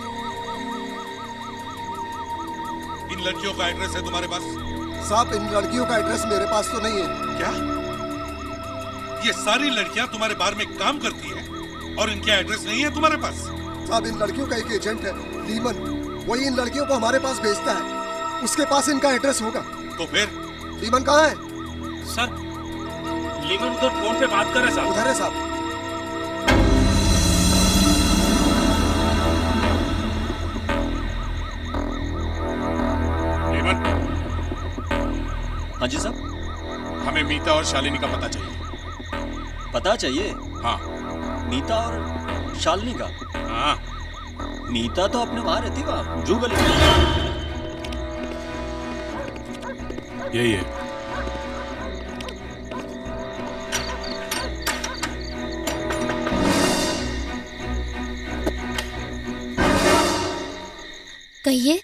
इन लड़कियों का एड्रेस है तुम्हारे पास? साहब, इन लड़कियों का एड्रेस मेरे पास तो नहीं है। क्या? ये सारी लड़कियां तुम्हारे बार में काम करती हैं और इनके एड्रेस नहीं है तुम्हारे पास? साहब, इन लड़कियों का एक एजेंट है, लीमन। वही इन लड़कियों को हमारे पास भेजता है। उसके पास इनका एड्रेस होगा। तो फिर लीमन कहाँ है? सर, लीमन उधर फोन पे बात कर रहे साहब। उधर है साहब। हाँ जी साहब। हमें मीता और शालिनी का पता चाहिए। पता चाहिए? हाँ। मीता और शालिनी का? हाँ। मीता तो अपने वहां रहती, वहां जू गली में। यही है। कहिए।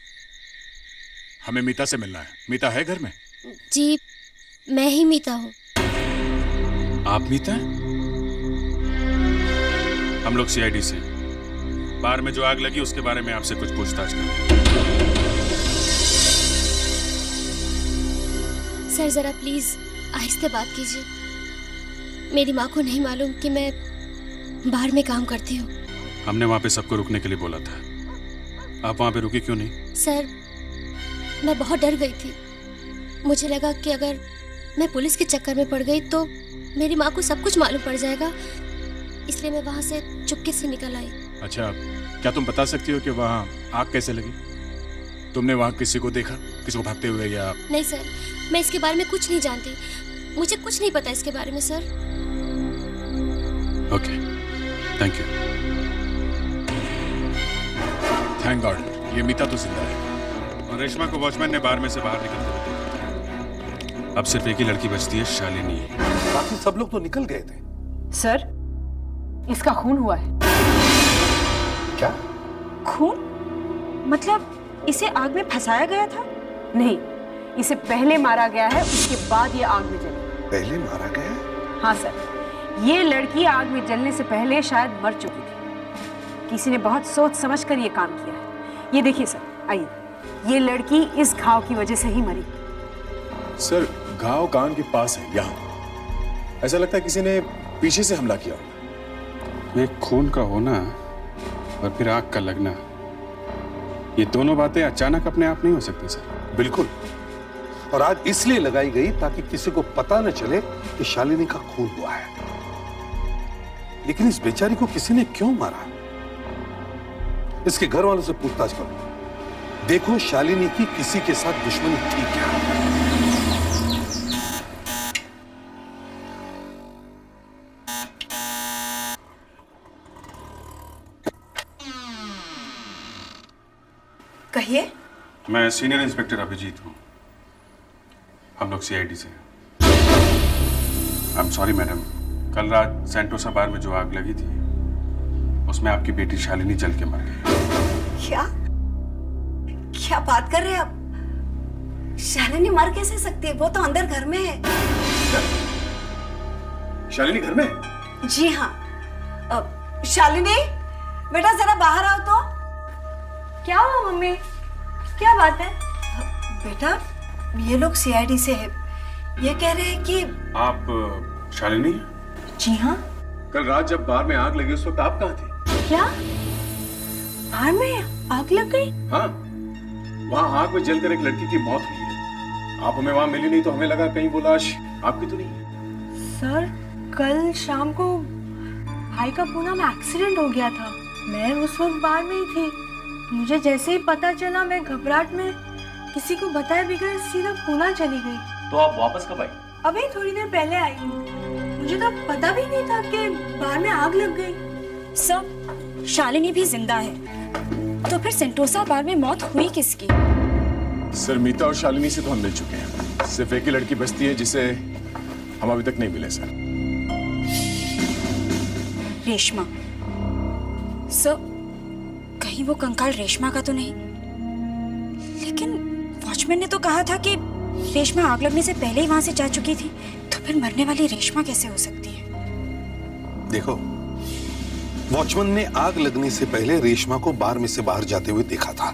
हमें मीता से मिलना है। मीता है घर में? जी, मैं ही मीता हूँ। आप मीता हैं? हम लोग सीआईडी से बार में जो आग लगी उसके बारे में आपसे कुछ पूछताछ करें। सर जरा प्लीज आहिस्ते बात कीजिए। मेरी माँ को नहीं मालूम कि मैं बाहर में काम करती हूँ। हमने वहां पे सबको रुकने के लिए बोला था, आप वहां पे रुकी क्यों नहीं? सर मैं बहुत डर गई थी। मुझे लगा कि अगर मैं पुलिस के चक्कर में पड़ गई तो मेरी माँ को सब कुछ मालूम पड़ जाएगा, इसलिए मैं वहां से चुपके से निकल आई। अच्छा, क्या तुम बता सकती हो कि वहां आग कैसे लगी? तुमने वहां किसी को देखा, किसी को भागते हुए या? नहीं सर, मैं इसके बारे में कुछ नहीं जानती। मुझे कुछ नहीं पता इसके बारे में sir. Okay, thank you. Thank God ये मीता तो जिंदा है और रेशमा को वॉचमैन ने बार में से बाहर निकलते हुए देखा था। अब सिर्फ एक ही लड़की बचती है, शालिनी। बाकी सब लोग तो निकल गए थे। सर इसका खून हुआ है। क्या खून? मतलब इसे आग में फंसाया गया था? नहीं, इसे पहले मारा गया है, उसके बाद ये आग में जली। पहले मारा गया? हाँ सर, ये लड़की आग में जलने से पहले शायद मर चुकी थी। किसी ने बहुत सोच समझ कर ये काम किया है। ये देखिए सर, आइए, ये लड़की इस घाव की वजह से ही मरी। सर घाव कान के पास है, यहाँ। ऐसा लगता है किसी ने पीछे से हमला किया। एक खून का होना और फिर आग का लगना, ये दोनों बातें अचानक अपने आप नहीं हो सकती सर। बिल्कुल, और आज इसलिए लगाई गई ताकि किसी को पता न चले कि शालिनी का खून हुआ है। लेकिन इस बेचारी को किसी ने क्यों मारा? इसके घर वालों से पूछताछ करो। देखो शालिनी की किसी के साथ दुश्मनी थी क्या? कहिए। मैं सीनियर इंस्पेक्टर अभिजीत हूँ, हम लोग सीआईडी से। आई एम सॉरी मैडम, कल रात सेंटोसा बार में जो आग लगी थी उसमें आपकी बेटी शालिनी जल के मर गई। क्या क्या बात कर रहे हैं आप? शालिनी मर कैसे सकती है? वो तो अंदर घर में है। शालिनी घर में? जी हाँ। शालिनी बेटा जरा बाहर आओ तो। क्या हुआ मम्मी? क्या बात है? बेटा ये लोग सीआईडी से है, ये कह रहे हैं कि आप शालिनी? जी हाँ। कल रात जब बार में आग लगी उस वक्त आप कहाँ थे? क्या बार में आग लग गई? हाँ, वहाँ आग में जलकर एक लड़की की मौत हुई है। आप हमें वहाँ मिली नहीं तो हमें लगा कहीं वो लाश आपकी तो नहीं है। सर कल शाम को भाई का पूना में एक्सीडेंट हो गया था, मैं उस वक्त बार में ही थी। मुझे जैसे ही पता चला मैं घबराहट में किसी को बताए बगैर सीधा पूना चली गई। तो आप वापस कब आई? अभी थोड़ी देर पहले आई हूँ। मुझे तो पता भी नहीं था कि बार में आग लग गई। सर शालिनी भी जिंदा है, तो फिर सेंटोसा बार में मौत हुई किसकी? सर मीता और शालिनी से तो हम मिल चुके हैं, सिर्फ एक ही लड़की बचती है जिसे हम अभी तक नहीं मिले सर। रेशमा। सर कहीं वो कंकाल रेशमा का तो नहीं? लेकिन वॉचमैन ने तो कहा था कि रेशमा आग लगने से पहले ही वहां से जा चुकी थी, तो फिर मरने वाली रेशमा कैसे हो सकती है? देखो, वॉचमैन ने आग लगने से पहले रेशमा को बार में से बाहर जाते हुए देखा था।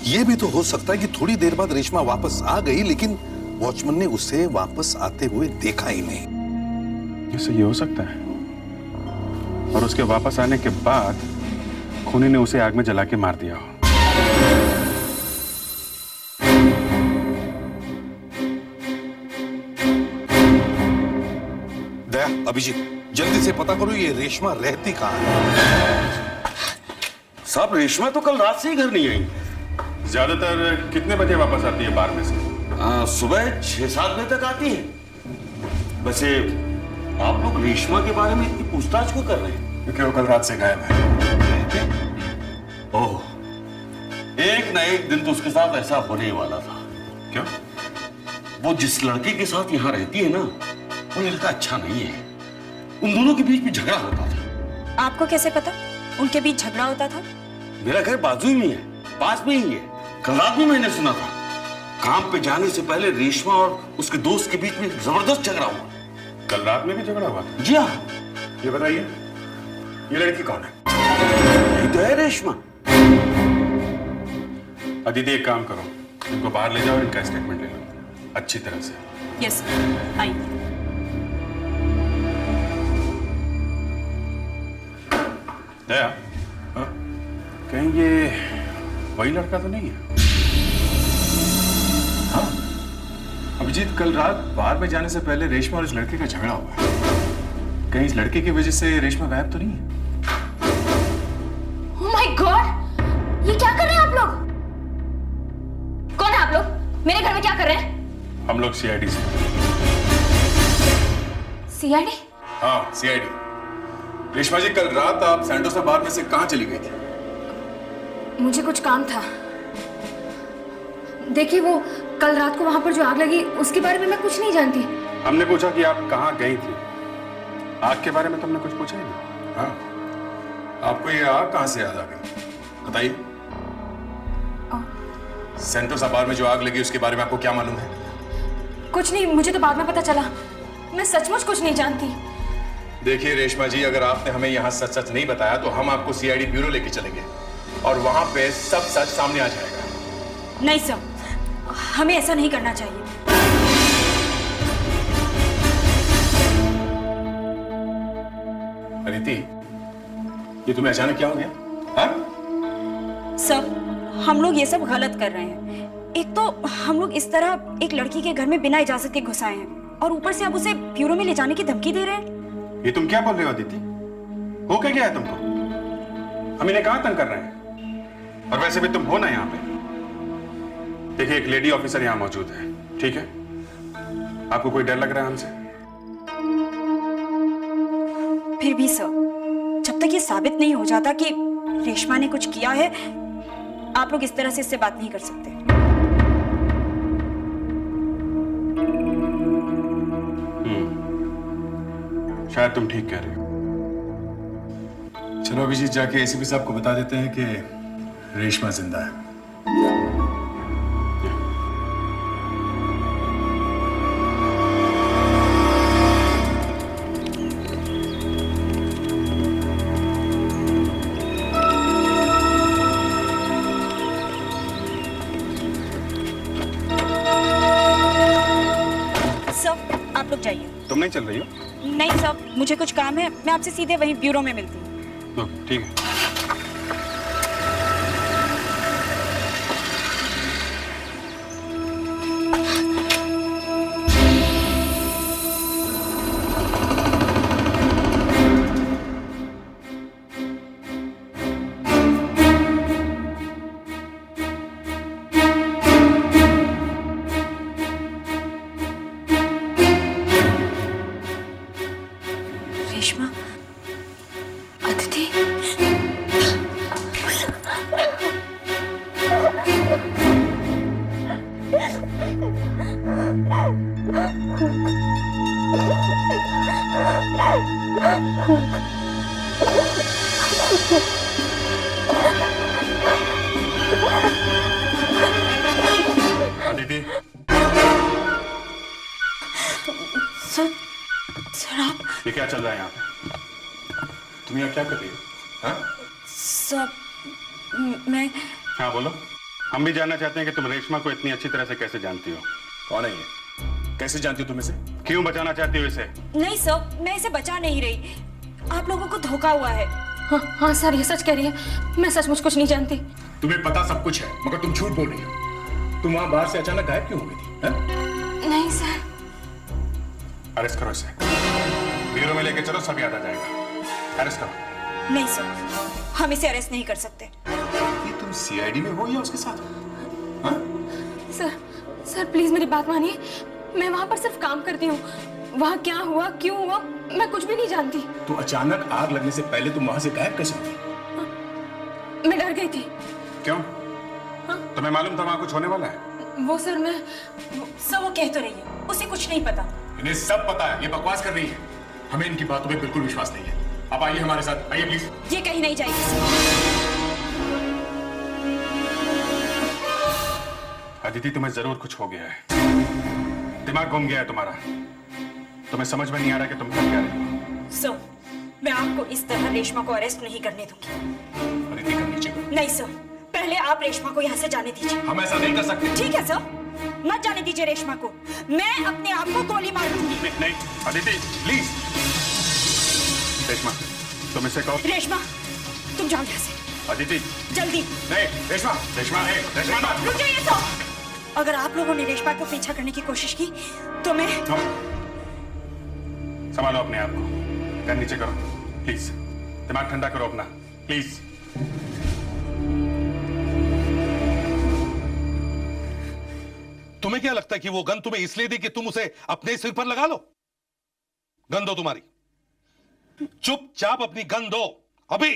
यह भी तो हो सकता है कि थोड़ी देर बाद रेशमा वापस आ गई, लेकिन वॉचमैन ने उसे वापस आते हुए देखा ही नहीं। जैसे ये हो सकता है, और उसके वापस आने के बाद खूनी ने उसे आग में जला के मार दिया हो। दया, अभिजीत, जल्दी से पता करो ये रेशमा रहती कहाँ है। साहब रेशमा तो कल रात से ही घर नहीं आई। ज्यादातर कितने बजे वापस आती है बार में से? सुबह 6-7 बजे तक आती है। वैसे आप लोग रेशमा के बारे में इतनी पूछताछ क्यों कर रहे हैं? क्योंकि वो कल रात से गायब है। ओह, एक ना एक दिन तो उसके साथ ऐसा होने ही वाला था। क्यों? वो जिस लड़के के साथ यहाँ रहती है ना, वो लड़का अच्छा नहीं है। उन दोनों के बीच में झगड़ा होता था। आपको कैसे पता उनके बीच झगड़ा होता था? मेरा घर बाजू में है, पास में ही है। कल रात में मैंने सुना था। काम पे जाने से पहले रेशमा और उसके दोस्त के बीच में जबरदस्त झगड़ा हुआ। कल रात में भी झगड़ा हुआ? जी हाँ। ये बताइए, ये लड़की कौन है? यही तो है रेशमा। अदिति, एक काम करो, इनको बाहर ले जाओ और इनका स्टेटमेंट ले लो अच्छी तरह से। यस, आइए। दया, कहीं ये वही लड़का तो नहीं है? हाँ, अभिजीत, कल रात बार में जाने से पहले रेशमा और इस लड़के का झगड़ा हुआ है। कहीं इस लड़के की वजह से रेशमा गायब तो नहीं है? ओह माय गॉड, ये क्या कर रहे हैं आप लोग? कौन है आप लोग? मेरे घर में क्या कर रहे हैं? हम लोग सीआईडी से। सीआईडी? हाँ, सीआईडी। रेशमा जी, कल रात आप सैंटोसा बार में से कहां चली गई थी? मुझे कुछ काम था। देखिए, वो कल रात को वहां पर जो आग लगी उसके बारे में मैं कुछ नहीं जानती। हमने पूछा कि आप कहां गई थी। आग के बारे में तुमने कुछ पूछा ही नहीं। हाँ, आपको ये आग कहां से याद आ गई, बताइए। सेंटोसा बार में जो आग लगी उसके बारे में आपको क्या मालूम है? कुछ नहीं, मुझे तो बाद में पता चला। मैं सचमुच कुछ नहीं जानती। देखिए रेशमा जी, अगर आपने हमें यहाँ सच सच नहीं बताया तो हम आपको सीआईडी ब्यूरो लेके चलेंगे और वहां पे सब सच सामने आ जाएगा। नहीं सर, हमें ऐसा नहीं करना चाहिए। अदिति, ये तुम्हें अचानक क्या हो गया? हाँ? सर, हम लोग ये सब गलत कर रहे हैं। एक तो हम लोग इस तरह एक लड़की के घर में बिना इजाजत के घुस आए हैं और ऊपर से आप उसे ब्यूरो में ले जाने की धमकी दे रहे हैं। ये तुम क्या बोल रहे हो अदिति? हो क्या गया है तुमको? हम इन्हें कहां तंग कर रहे हैं? और वैसे भी तुम हो ना यहाँ पे। देखिए, एक लेडी ऑफिसर यहाँ मौजूद है, ठीक है? आपको कोई डर लग रहा है हमसे? फिर भी सर, जब तक ये साबित नहीं हो जाता कि रेशमा ने कुछ किया है, आप लोग इस तरह से इससे बात नहीं कर सकते। शायद तुम ठीक कह रहे हो। चलो अभिजीत, जाके एसीपी साहब को बता देते हैं कि रेशमा जिंदा है। सर, आप लोग जाइए। तुम नहीं चल रही हो? नहीं साहब, मुझे कुछ काम है। मैं आपसे सीधे वहीं ब्यूरो में मिलती हूँ। ठीक है। रेशमा, अदिति, अदिति, सर आप ये क्या चल रहा है यहाँ पे? तुम यहाँ क्या कर रही हो? हाँ? सर, मैं हाँ बोलो। हम भी जानना चाहते हैं कि तुम रेशमा को इतनी अच्छी तरह से कैसे जानती हो। कौन है ये? कैसे जानती हो तुम इसे? क्यों बचाना चाहती हो इसे? नहीं सर, मैं इसे बचा नहीं रही। आप लोगों को धोखा हुआ है। हाँ सर, ये सच कह रही है। मैं सचमुच कुछ नहीं जानती। तुम्हें पता सब कुछ है, मगर तुम झूठ बोल रही हो। तुम वहां बाहर से अचानक गायब क्यों हो गई थी? हाँ? नहीं सर। अरेस्ट करो इसे, ब्यूरो में लेके चलो, सब याद आ जाएगा। अरेस्ट करो। नहीं सर, हम इसे अरेस्ट नहीं कर सकते। ये तुम सीआईडी में हो या उसके साथ? हाँ? सर, सर प्लीज मेरी बात मानिए, मैं वहाँ पर सिर्फ काम करती हूँ। वहाँ क्या हुआ, क्यों हुआ, मैं कुछ भी नहीं जानती। तो अचानक आग लगने से पहले तुम वहां से गायब कैसे हो गई? मैं डर गई थी। क्यों? तुम्हें मालूम था वहां कुछ होने वाला है? वो सर मैं सब वो कह तो रही है, उसे कुछ नहीं पता। इन्हें सब पता है, ये बकवास कर रही है। हमें इनकी बातों पे बिल्कुल विश्वास नहीं है। आप आइए हमारे साथ, आइए प्लीज। ये कहीं नहीं जाएगी। अदिति, तुम्हें जरूर कुछ हो गया है, दिमाग घूम गया है तुम्हारा। तुम्हें समझ में नहीं आ रहा कि तुम कर क्या रही हो। सर, मैं आपको इस तरह रेशमा को अरेस्ट नहीं करने दूंगी। अदिति, कर नीचे करो। नहीं सर, पहले आप रेशमा को यहाँ से जाने दीजिए। हम ऐसा नहीं कर सकते। ठीक है सर, मत जाने दीजिए रेशमा को। मैं अपने आप को गोली मार दूंगी। नहीं अदिति, प्लीज। रेशमा, तुम इसे कहो। रेशमा, तुम जाओ यहाँ से। अदिति, जल्दी। नहीं रेशमा, रेशमा नहीं, रेशमा रुक जाइए सर। अगर आप लोगों ने रेशमा को पीछा करने की कोशिश की तो मैं संभालो अपने आप को। गन नीचे करो प्लीज। दिमाग ठंडा करो अपना प्लीज। तुम्हें क्या लगता है कि वो गन तुम्हें इसलिए दी कि तुम उसे अपने सिर पर लगा लो? गन दो तुम्हारी, चुपचाप अपनी गन दो अभी।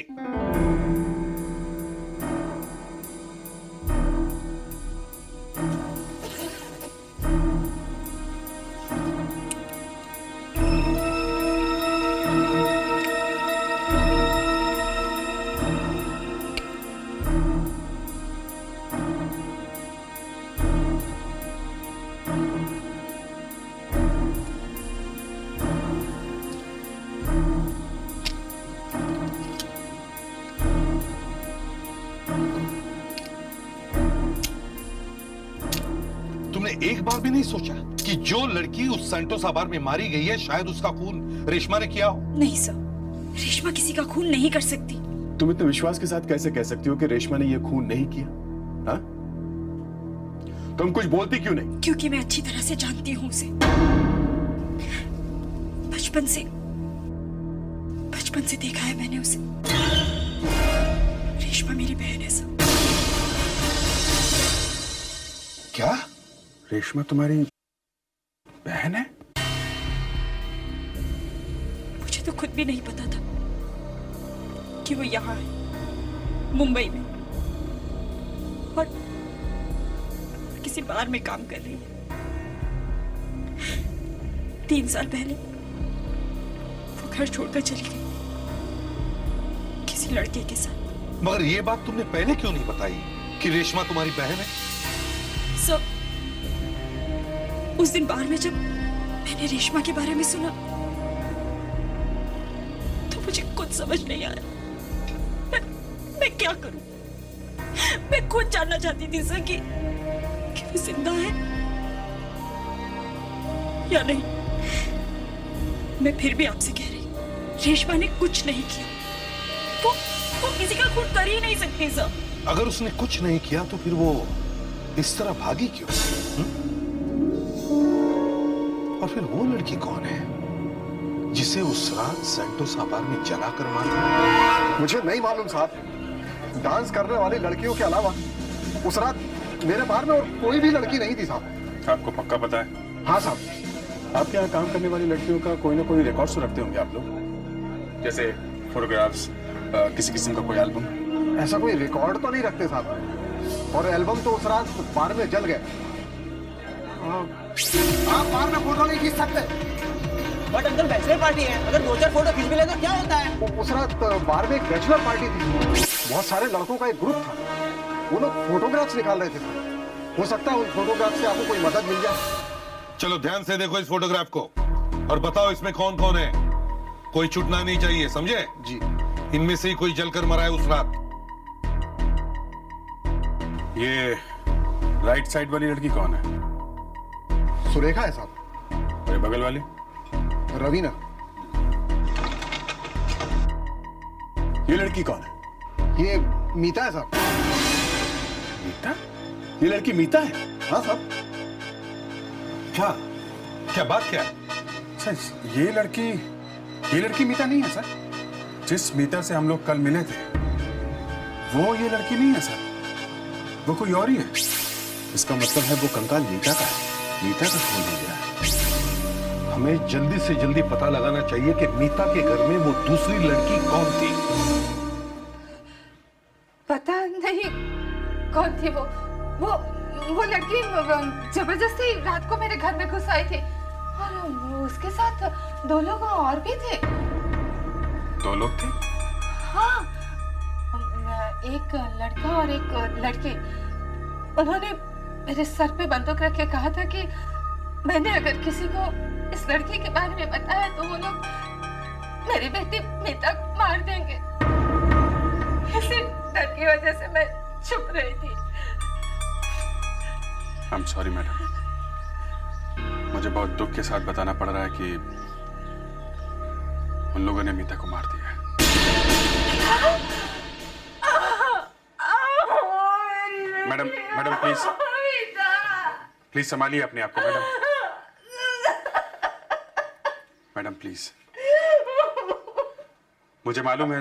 एक बार भी नहीं सोचा कि जो लड़की उस सेंटोसा बार में मारी गई है शायद उसका खून रेशमा ने किया हो? नहीं सर, रेशमा किसी का खून नहीं कर सकती। तुम इतने विश्वास के साथ कैसे कह सकती हो कि रेशमा ने यह खून नहीं किया? हाँ? तुम कुछ बोलती क्यों नहीं? क्योंकि मैं अच्छी तरह से जानती हूँ उसे। बचपन से देखा है मैंने उसे। रेशमा मेरी बहन है सर। क्या? रेशमा तुम्हारी बहन है? मुझे तो खुद भी नहीं पता था कि वो यहाँ है, मुंबई में, और किसी बार में काम कर रही है। 3 साल पहले वो घर छोड़कर चली गई किसी लड़के के साथ। मगर ये बात तुमने पहले क्यों नहीं बताई कि रेशमा तुम्हारी बहन है? सर, उस दिन बार में जब मैंने रेशमा के बारे में सुना तो मुझे कुछ समझ नहीं आया। मैं क्या करूं? मैं खुद जानना चाहती थी सर कि वो जिंदा है या नहीं। मैं फिर भी आपसे कह रही, रेशमा ने कुछ नहीं किया। वो किसी का खून कर ही नहीं सकती सर। अगर उसने कुछ नहीं किया तो फिर वो इस तरह भागी क्यों? और फिर वो लड़की कौन है जिसे उस रात सेंटोसा बार में जलाकर मार दिया? मुझे नहीं मालूम साहब। डांस करने वाली लड़कियों के अलावा उस रात मेरे बार में और कोई भी लड़की नहीं थी साहब। आपको पक्का पता है? हाँ साहब। आपके यहाँ काम करने वाली लड़कियों का कोई ना कोई रिकॉर्ड तो रखते होंगे आप लोग, जैसे फोटोग्राफ्स, किसी किस्म का कोई एल्बम? ऐसा कोई रिकॉर्ड तो नहीं रखते साहब। और एल्बम तो उस रात बार में जल गए। आप बार में फोटो नहीं खींच सकते। बट अंकल बैचलर पार्टी है, अगर 2-4 फोटो खींच भी ले तो क्या होता है? उस रात बार में एक बैचलर पार्टी थी, बहुत सारे लड़कों का एक ग्रुप था। वो लोग फोटोग्राफ्स निकाल रहे थे। हो सकता है उन फोटोग्राफ से आपको कोई मदद मिल जाए। चलो ध्यान से देखो इस फोटोग्राफ को और बताओ इसमें कौन कौन है। कोई छूटना नहीं चाहिए, समझे? जी। इनमें से ही कोई जलकर मरा है उस रात। ये राइट साइड वाली लड़की कौन है? सुरेखा है साहब। और बगल वाली? रवीना। ये लड़की कौन है? ये मीता है साहब। मीता? ये लड़की मीता है? हाँ साहब। क्या क्या बात क्या है? सर, ये लड़की मीता नहीं है सर। जिस मीता से हम लोग कल मिले थे वो ये लड़की नहीं है सर, वो कोई और ही है। इसका मतलब है वो कंकाल नीता का है। नीता का खून हो गया है। हमें जल्दी से जल्दी पता लगाना चाहिए कि मीता के घर में वो दूसरी लड़की कौन थी। पता नहीं कौन थी वो लड़की जबरदस्ती रात को मेरे घर में घुस आई थी और उसके साथ 2 लोग और भी थे। 2 लोग थे? हाँ, एक लड़का और एक लड़की। उन्होंने मेरे सर पे बंदूक रख के कहा था कि मैंने अगर किसी को इस लड़की के बारे में बताया तो वो लोग मेरी बेटी मीता को मार देंगे। इसी डर की वजह से मैं चुप रही थी। आई एम सॉरी मैडम, मुझे बहुत दुख के साथ बताना पड़ रहा है कि उन लोगों ने मीता को मार दिया है। मैडम मैडम प्लीज संभालिए अपने आप को मैडम। मैडम प्लीज, मुझे मालूम है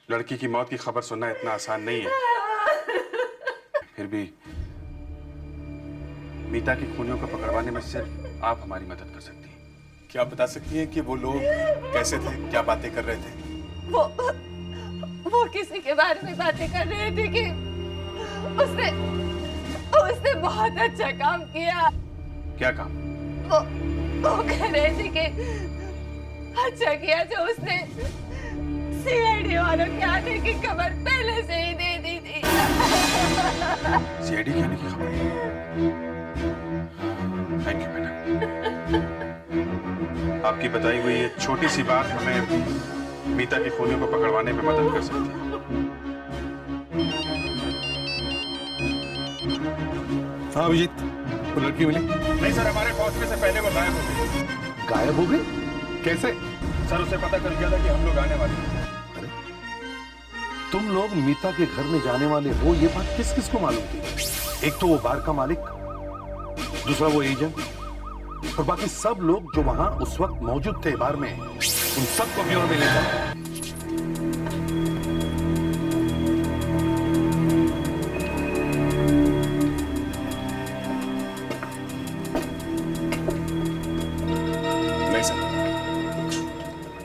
लड़की की मौत की खबर सुनना इतना आसान नहीं है, फिर भी मीता की खूनियों को पकड़वाने में सिर्फ आप हमारी मदद कर सकती हैं। क्या आप बता सकती हैं कि वो लोग कैसे थे, क्या बातें कर रहे थे? वो किसी के बारे में बातें कर रहे थे कि उसने बहुत अच्छा काम किया। क्या काम? वो कह रहे थे कि अच्छा किया जो उसने सीआईडी वालों के आने की खबर पहले से ही दे दी थी। सीआईडी के आने की खबर? थैंक यू मैडम, आपकी बताई हुई ये छोटी सी बात हमें मीता की खूनियों को पकड़वाने में मदद कर सकती है। हाँ अभिजीत, वो लड़की मिली? नहीं सर, हमारे पहुंचने से पहले वो गायब हो गई। गायब हो गई? कैसे? सर उसे पता चल गया था कि हम लोग आने वाले हैं। अरे तुम लोग मीता के घर में जाने वाले हो, ये बात किस किस को मालूम थी? एक तो वो बार का मालिक, दूसरा वो एजेंट और बाकी सब लोग जो वहां उस वक्त मौजूद थे बार में, उन सबको ब्यूरो में ले जाओ।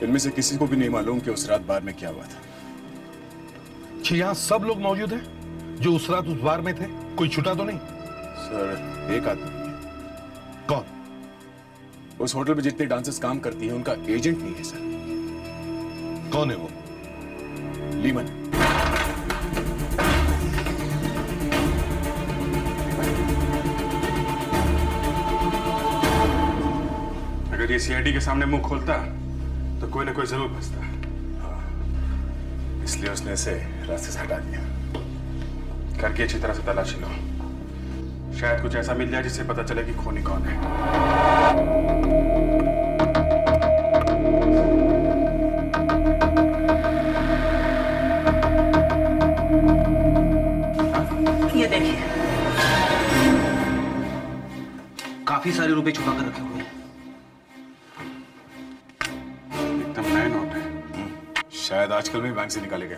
इनमें से किसी को भी नहीं मालूम कि उस रात बार में क्या हुआ था। यहाँ सब लोग मौजूद हैं जो उस रात उस बार में थे? कोई छूटा तो नहीं? सर एक आदमी है। कौन? उस होटल में जितने डांसर्स काम करती हैं उनका एजेंट नहीं है सर। कौन है वो? लीमन। अगर ये सीआईडी के सामने मुंह खोलता तो कोई ना कोई जरूर फंसता, इसलिए उसने इसे रास्ते से हटा दिया। करके अच्छी तरह से तलाशी लो, शायद कुछ ऐसा मिल जाए जिससे पता चले कि खूनी कौन है। ये देखिए, काफी सारे रुपए छुपा कर रखे हुए हैं। एकदम नए नोट है, शायद आजकल में बैंक से निकाले गए।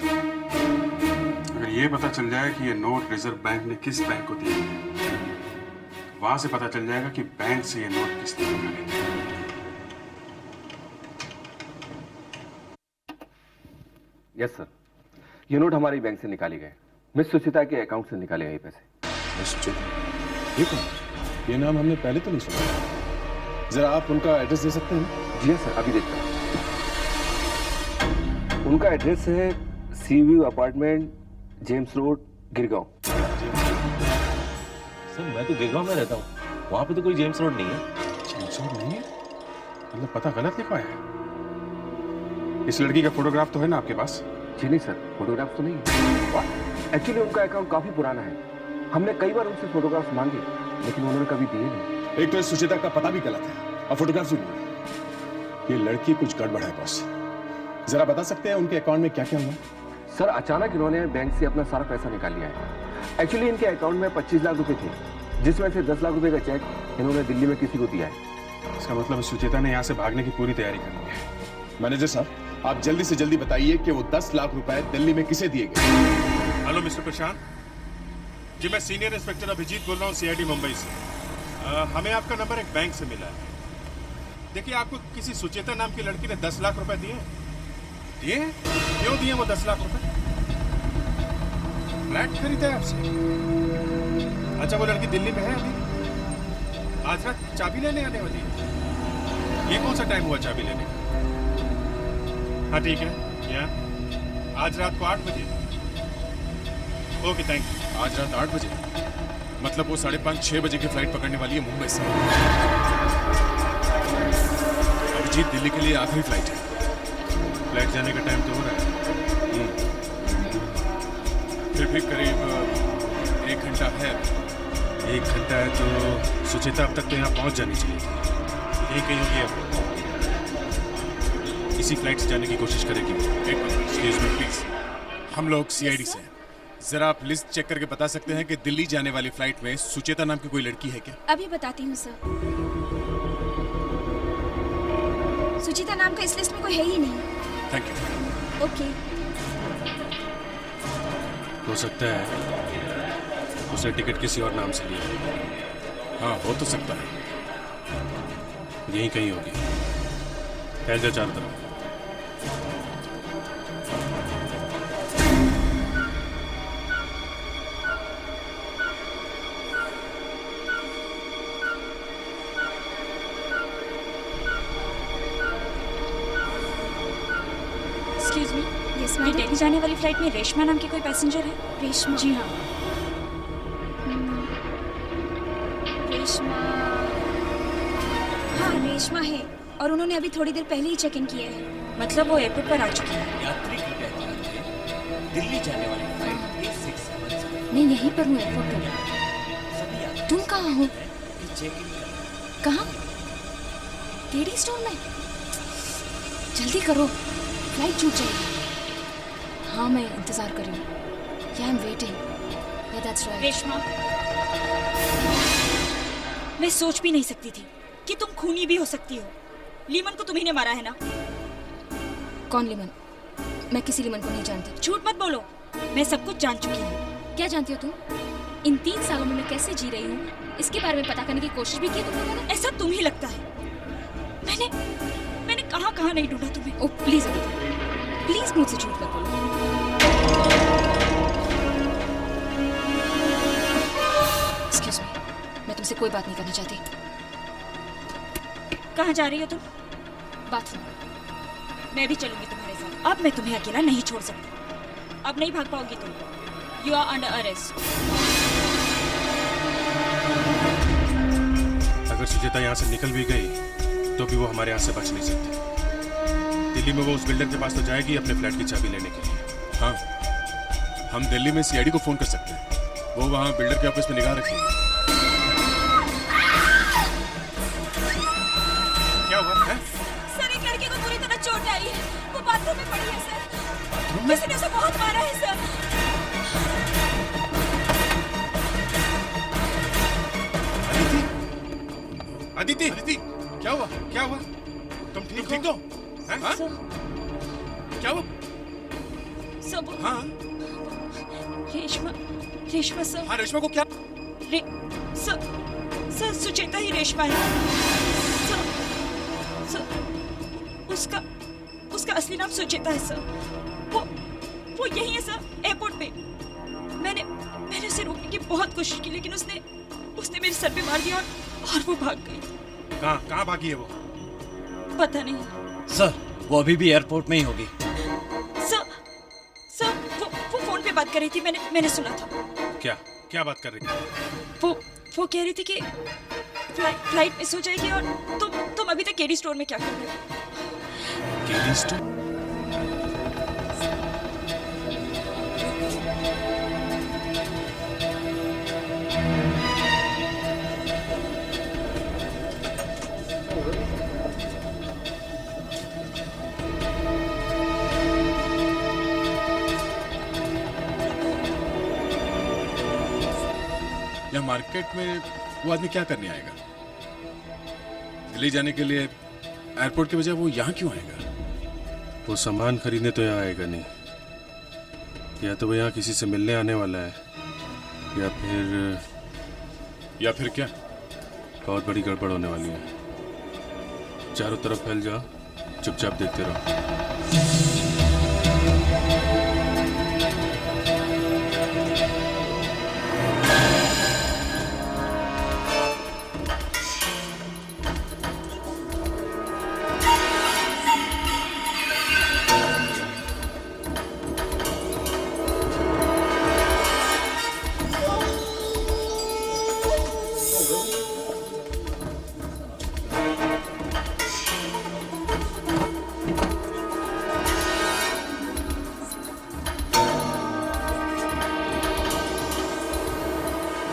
अगर ये पता चल जाए कि ये नोट रिजर्व बैंक ने किस बैंक को दिए, वहां से पता चल जाएगा कि बैंक से ये नोट किस तरह निकाले थे। यस सर, ये नोट हमारे बैंक से निकाले गए। मिस सुचिता के अकाउंट से निकाले गए पैसे। मिस सुचिता? ये कौन? ये नाम हमने पहले तो नहीं सुना। जरा आप उनका एड्रेस दे सकते हैं? जी सर, अभी देखता हूँ। उनका एड्रेस है सी view apartment, James road, Girgaon. Sir मैं तो गिरगांव में रहता हूँ, वहां पे तो कोई जेम्स रोड नहीं है। जेम्स रोड नहीं है? मतलब पता गलत लिखवाया है। इस लड़की का फोटोग्राफ तो है ना आपके पास? जी नहीं सर, फोटोग्राफ तो नहीं है। एक्चुअली उनका अकाउंट काफी पुराना है। हमने कई बार उनसे फोटोग्राफ मांगे लेकिन उन्होंने कभी दिए नहीं। एक तो इस सुचिता का पता भी गलत है और फोटोग्राफ भी नहीं है। ये लड़की कुछ गड़बड़ है बॉस। जरा बता सकते हैं उनके अकाउंट में क्या क्या हुआ? सर अचानक इन्होंने बैंक से अपना सारा पैसा निकाल लिया है। एक्चुअली इनके अकाउंट में 25 लाख रुपए थे, जिसमें से 10 लाख रुपए का चेक इन्होंने दिल्ली में किसी को दिया है। इसका मतलब सुचिता ने यहाँ से भागने की पूरी तैयारी कर ली है। मैनेजर साहब, आप जल्दी से जल्दी बताइए कि वो 10 लाख रुपए दिल्ली में किसे दिए गए? हेलो मिस्टर प्रशांत, जी मैं सीनियर इंस्पेक्टर अभिजीत बोल रहा हूँ सीआईडी मुंबई से। हमें आपका नंबर एक बैंक से मिला है। देखिए आपको किसी सुचेता नाम की लड़की ने 10 लाख रुपए दिए। दिए? क्यों दिए वो 10 लाख रुपए? फ्लैट खरीदा है आपसे? अच्छा वो लड़की दिल्ली में है अभी? आज रात चाबी लेने आने वाली है? ये कौन सा टाइम हुआ चाबी लेने का? हाँ ठीक है, क्या? आज रात को 8 बजे। Okay thank you. आज रात 8 बजे मतलब वो 5:30-6 बजे की फ्लाइट पकड़ने वाली है मुंबई से। अभिजीत दिल्ली के लिए आखिरी फ्लाइट है। फ्लाइट जाने का टाइम तो हो रहा है। फिर भी करीब 1 घंटा है। 1 घंटा है तो सुचेता अब तक तो यहाँ पहुँच जानी चाहिए। यही कहीं होगी अब। इसी फ्लाइट से जाने की कोशिश करेगी। एक मिनट, एक्सक्यूज मी प्लीज। हम लोग सीआईडी से हैं। जरा आप लिस्ट चेक करके बता सकते हैं कि दिल्ली जाने वाली फ्लाइट में सुचेता नाम की कोई लड़की है क्या? अभी बताती हूँ सर। सुचिता नाम का इस लिस्ट में कोई है ही नहीं। Thank you. ओके। हो सकता है उसे टिकट किसी और नाम से लिया। हाँ हो तो सकता है। यहीं कहीं होगी। फैल जाओ चारों तरफ। Excuse me, yes ma'am. Delhi जाने वाली फ्लाइट में रेशमा नाम की कोई पैसेंजर है? रेशमा? जी हाँ। रेशमा, हाँ रेशमा है और उन्होंने अभी थोड़ी देर पहले ही चेक इन किया है। मतलब वो एयरपोर्ट पर आ चुकी है। यात्री कृपया ध्यान दें, दिल्ली जाने वाली फ्लाइट A677 मैं यहीं पर हूँ एयरपोर्ट पर। तुम कहाँ हो? चेक इन कर। कहाँ? केडी स्टोर में? जल्दी करो, फ्लाइट छूट जाएगी। हाँ मैं इंतजार कर रही हूँ। Yeah, I'm waiting. Yeah, that's right. Reshma, मैं सोच भी नहीं सकती थी कि तुम खूनी भी हो सकती हो। लीमन को तुम्ही ने मारा है ना? कौन लीमन? मैं किसी लीमन को नहीं जानती। झूठ मत बोलो, मैं सब कुछ जान चुकी हूँ। क्या जानती हो तुम? इन 3 सालों में मैं कैसे जी रही हूँ इसके बारे में पता करने की कोशिश भी की तुम लोगों ने? ऐसा तुम ही लगता है। मैंने कहाँ नहीं ढूंढा तुम्हें। ओ प्लीज अदिति, प्लीज मुझसे झूठ मत बोलो। एक्सक्यूज मी, मैं तुमसे कोई बात नहीं करना चाहती। कहाँ जा रही हो तुम? बाथरूम। मैं भी चलूंगी तुम्हारे साथ। अब मैं तुम्हें अकेला नहीं छोड़ सकती। अब नहीं भाग पाओगी तुम। You are under arrest. अगर सुचेता यहाँ से निकल भी गई तो भी वो हमारे यहाँ से बच नहीं सकती। दिल्ली में वो उस बिल्डर के पास तो जाएगी अपने फ्लैट की चाबी लेने के लिए। हाँ हम दिल्ली में सीआईडी को फोन कर सकते हैं। वो वहाँ बिल्डर के ऑफिस में निगाह रखेंगे। क्या हुआ है? सर एक लड़के को पूरी तरह चोट आई है। वो बाथरूम में पड़ी है सर। किसी ने उसे बहुत मारा है सर। अदिति, अदिति, क्या हुआ? क्या हुआ? तुम ठीक हो? हाँ? क्या हुआ? सब हाँ? रेशमा सर। हाँ रेशमा को क्या? सर सुचेता ही रेशमा है। सर उसका असली नाम सुचेता है सर। वो यही है सर, एयरपोर्ट पे। मैंने उसे रोकने की बहुत कोशिश की लेकिन उसने मेरे सर पे मार दिया और वो भाग गई। कहाँ भागी है वो? पता नहीं सर, वो अभी भी एयरपोर्ट में ही होगी। सर वो फोन पे बात कर रही थी। मैंने सुना था। क्या बात कर रही थी? वो कह रही थी कि फ्लाइट मिस हो जाएगी और तुम अभी तक केडी स्टोर में क्या कर रहे हो? KD store? यहाँ मार्केट में वो आदमी क्या करने आएगा? दिल्ली जाने के लिए एयरपोर्ट के बजाय वो यहाँ क्यों आएगा? वो सामान खरीदने तो यहाँ आएगा नहीं। या तो वो यहाँ किसी से मिलने आने वाला है या फिर क्या? बहुत बड़ी गड़बड़ होने वाली है। चारों तरफ फैल जाओ, चुपचाप देखते रहो।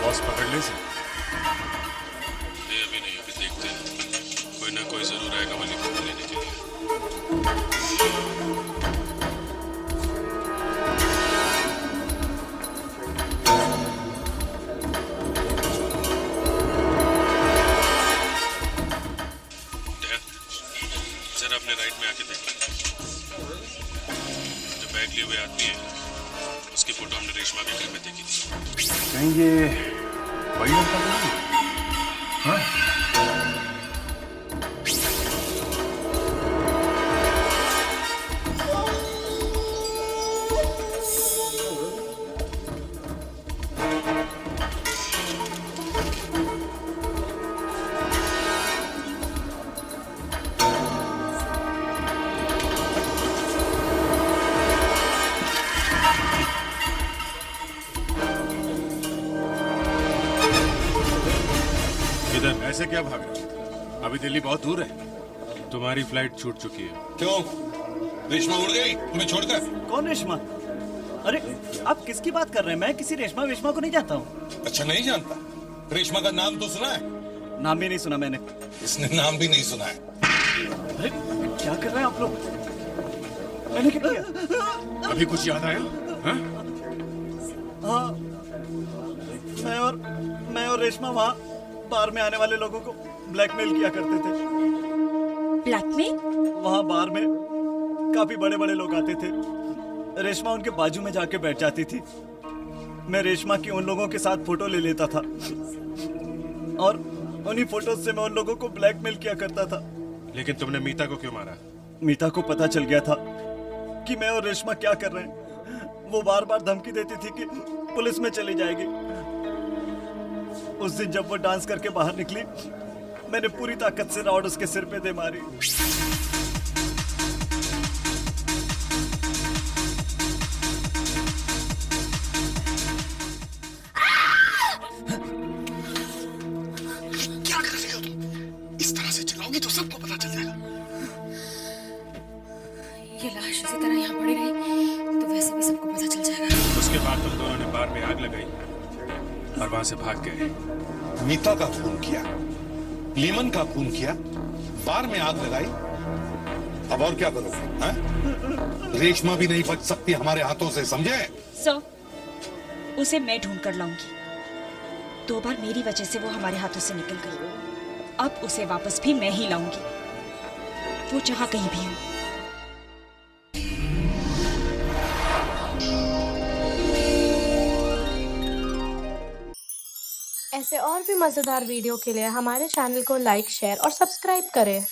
बॉस पकड़ ले से? नहीं अभी नहीं, अभी देखते हैं। कोई ना कोई जरूर आएगा वाली फोटो लेने के लिए। जरा अपने राइट में आके देख जो बैग लिए हुए आदमी है, उसकी फोटो हमने रेशमा के घर में देखी थी। कहीं ये वही लड़का तो नहीं? हाँ? इधर ऐसे क्या भाग रहे हो? अभी दिल्ली बहुत दूर है। तुम्हारी फ्लाइट छूट चुकी है। क्यों? रेशमा उड़ गई तुम्हें छोड़कर? कौन रेशमा? अरे आप किसकी बात कर रहे हैं? मैं किसी रेशमा वेशमा को नहीं जानता हूँ। अच्छा नहीं जानता? रेशमा का नाम तो सुना है? नाम भी नहीं सुना मैंने। इसने नाम भी नहीं सुना है। अरे क्या कर रहे हैं आप लोग? मैंने क्या किया? अभी कुछ याद आया? हाँ? हाँ, मैं और रेशमा वहाँ बार में आने वाले लोगों को ब्लैकमेल किया करते थे। ब्लैकमेल? वहाँ बार में काफी बड़े बड़े लोग आते थे। रेशमा उनके बाजू में जाके बैठ जाती थी। मैं रेशमा की उन लोगों के साथ फोटो ले लेता था और उन्हीं फोटो से मैं उन लोगों को ब्लैकमेल किया करता था। लेकिन तुमने मीता को क्यों मारा? मीता को पता चल गया था कि मैं और रेशमा क्या कर रहे हैं। वो बार बार धमकी देती थी कि पुलिस में चली जाएगी। उस दिन जब वो डांस करके बाहर निकली, मैंने पूरी ताकत से रॉड उसके सिर पे दे मारी। क्या कर रही हो तुम? इस तरह से चलाओगी तो सबको पता चल जाएगा। ये लाश इसी तरह यहाँ पड़ी रही तो वैसे भी सबको पता चल जाएगा। उसके बाद तुम दोनों ने बार में आग लगाई और वहां से भाग गए। मीता का खून किया, लीमन का खून किया, बार में आग लगाई। अब और क्या करोगे? हाँ? रेशमा भी नहीं बच सकती हमारे हाथों से, समझे? सर, उसे मैं ढूंढ कर लाऊंगी। 2 बार मेरी वजह से वो हमारे हाथों से निकल गई। अब उसे वापस भी मैं ही लाऊंगी, वो जहां कहीं भी हो। ऐसे और भी मज़ेदार वीडियो के लिए हमारे चैनल को लाइक, शेयर और सब्सक्राइब करें।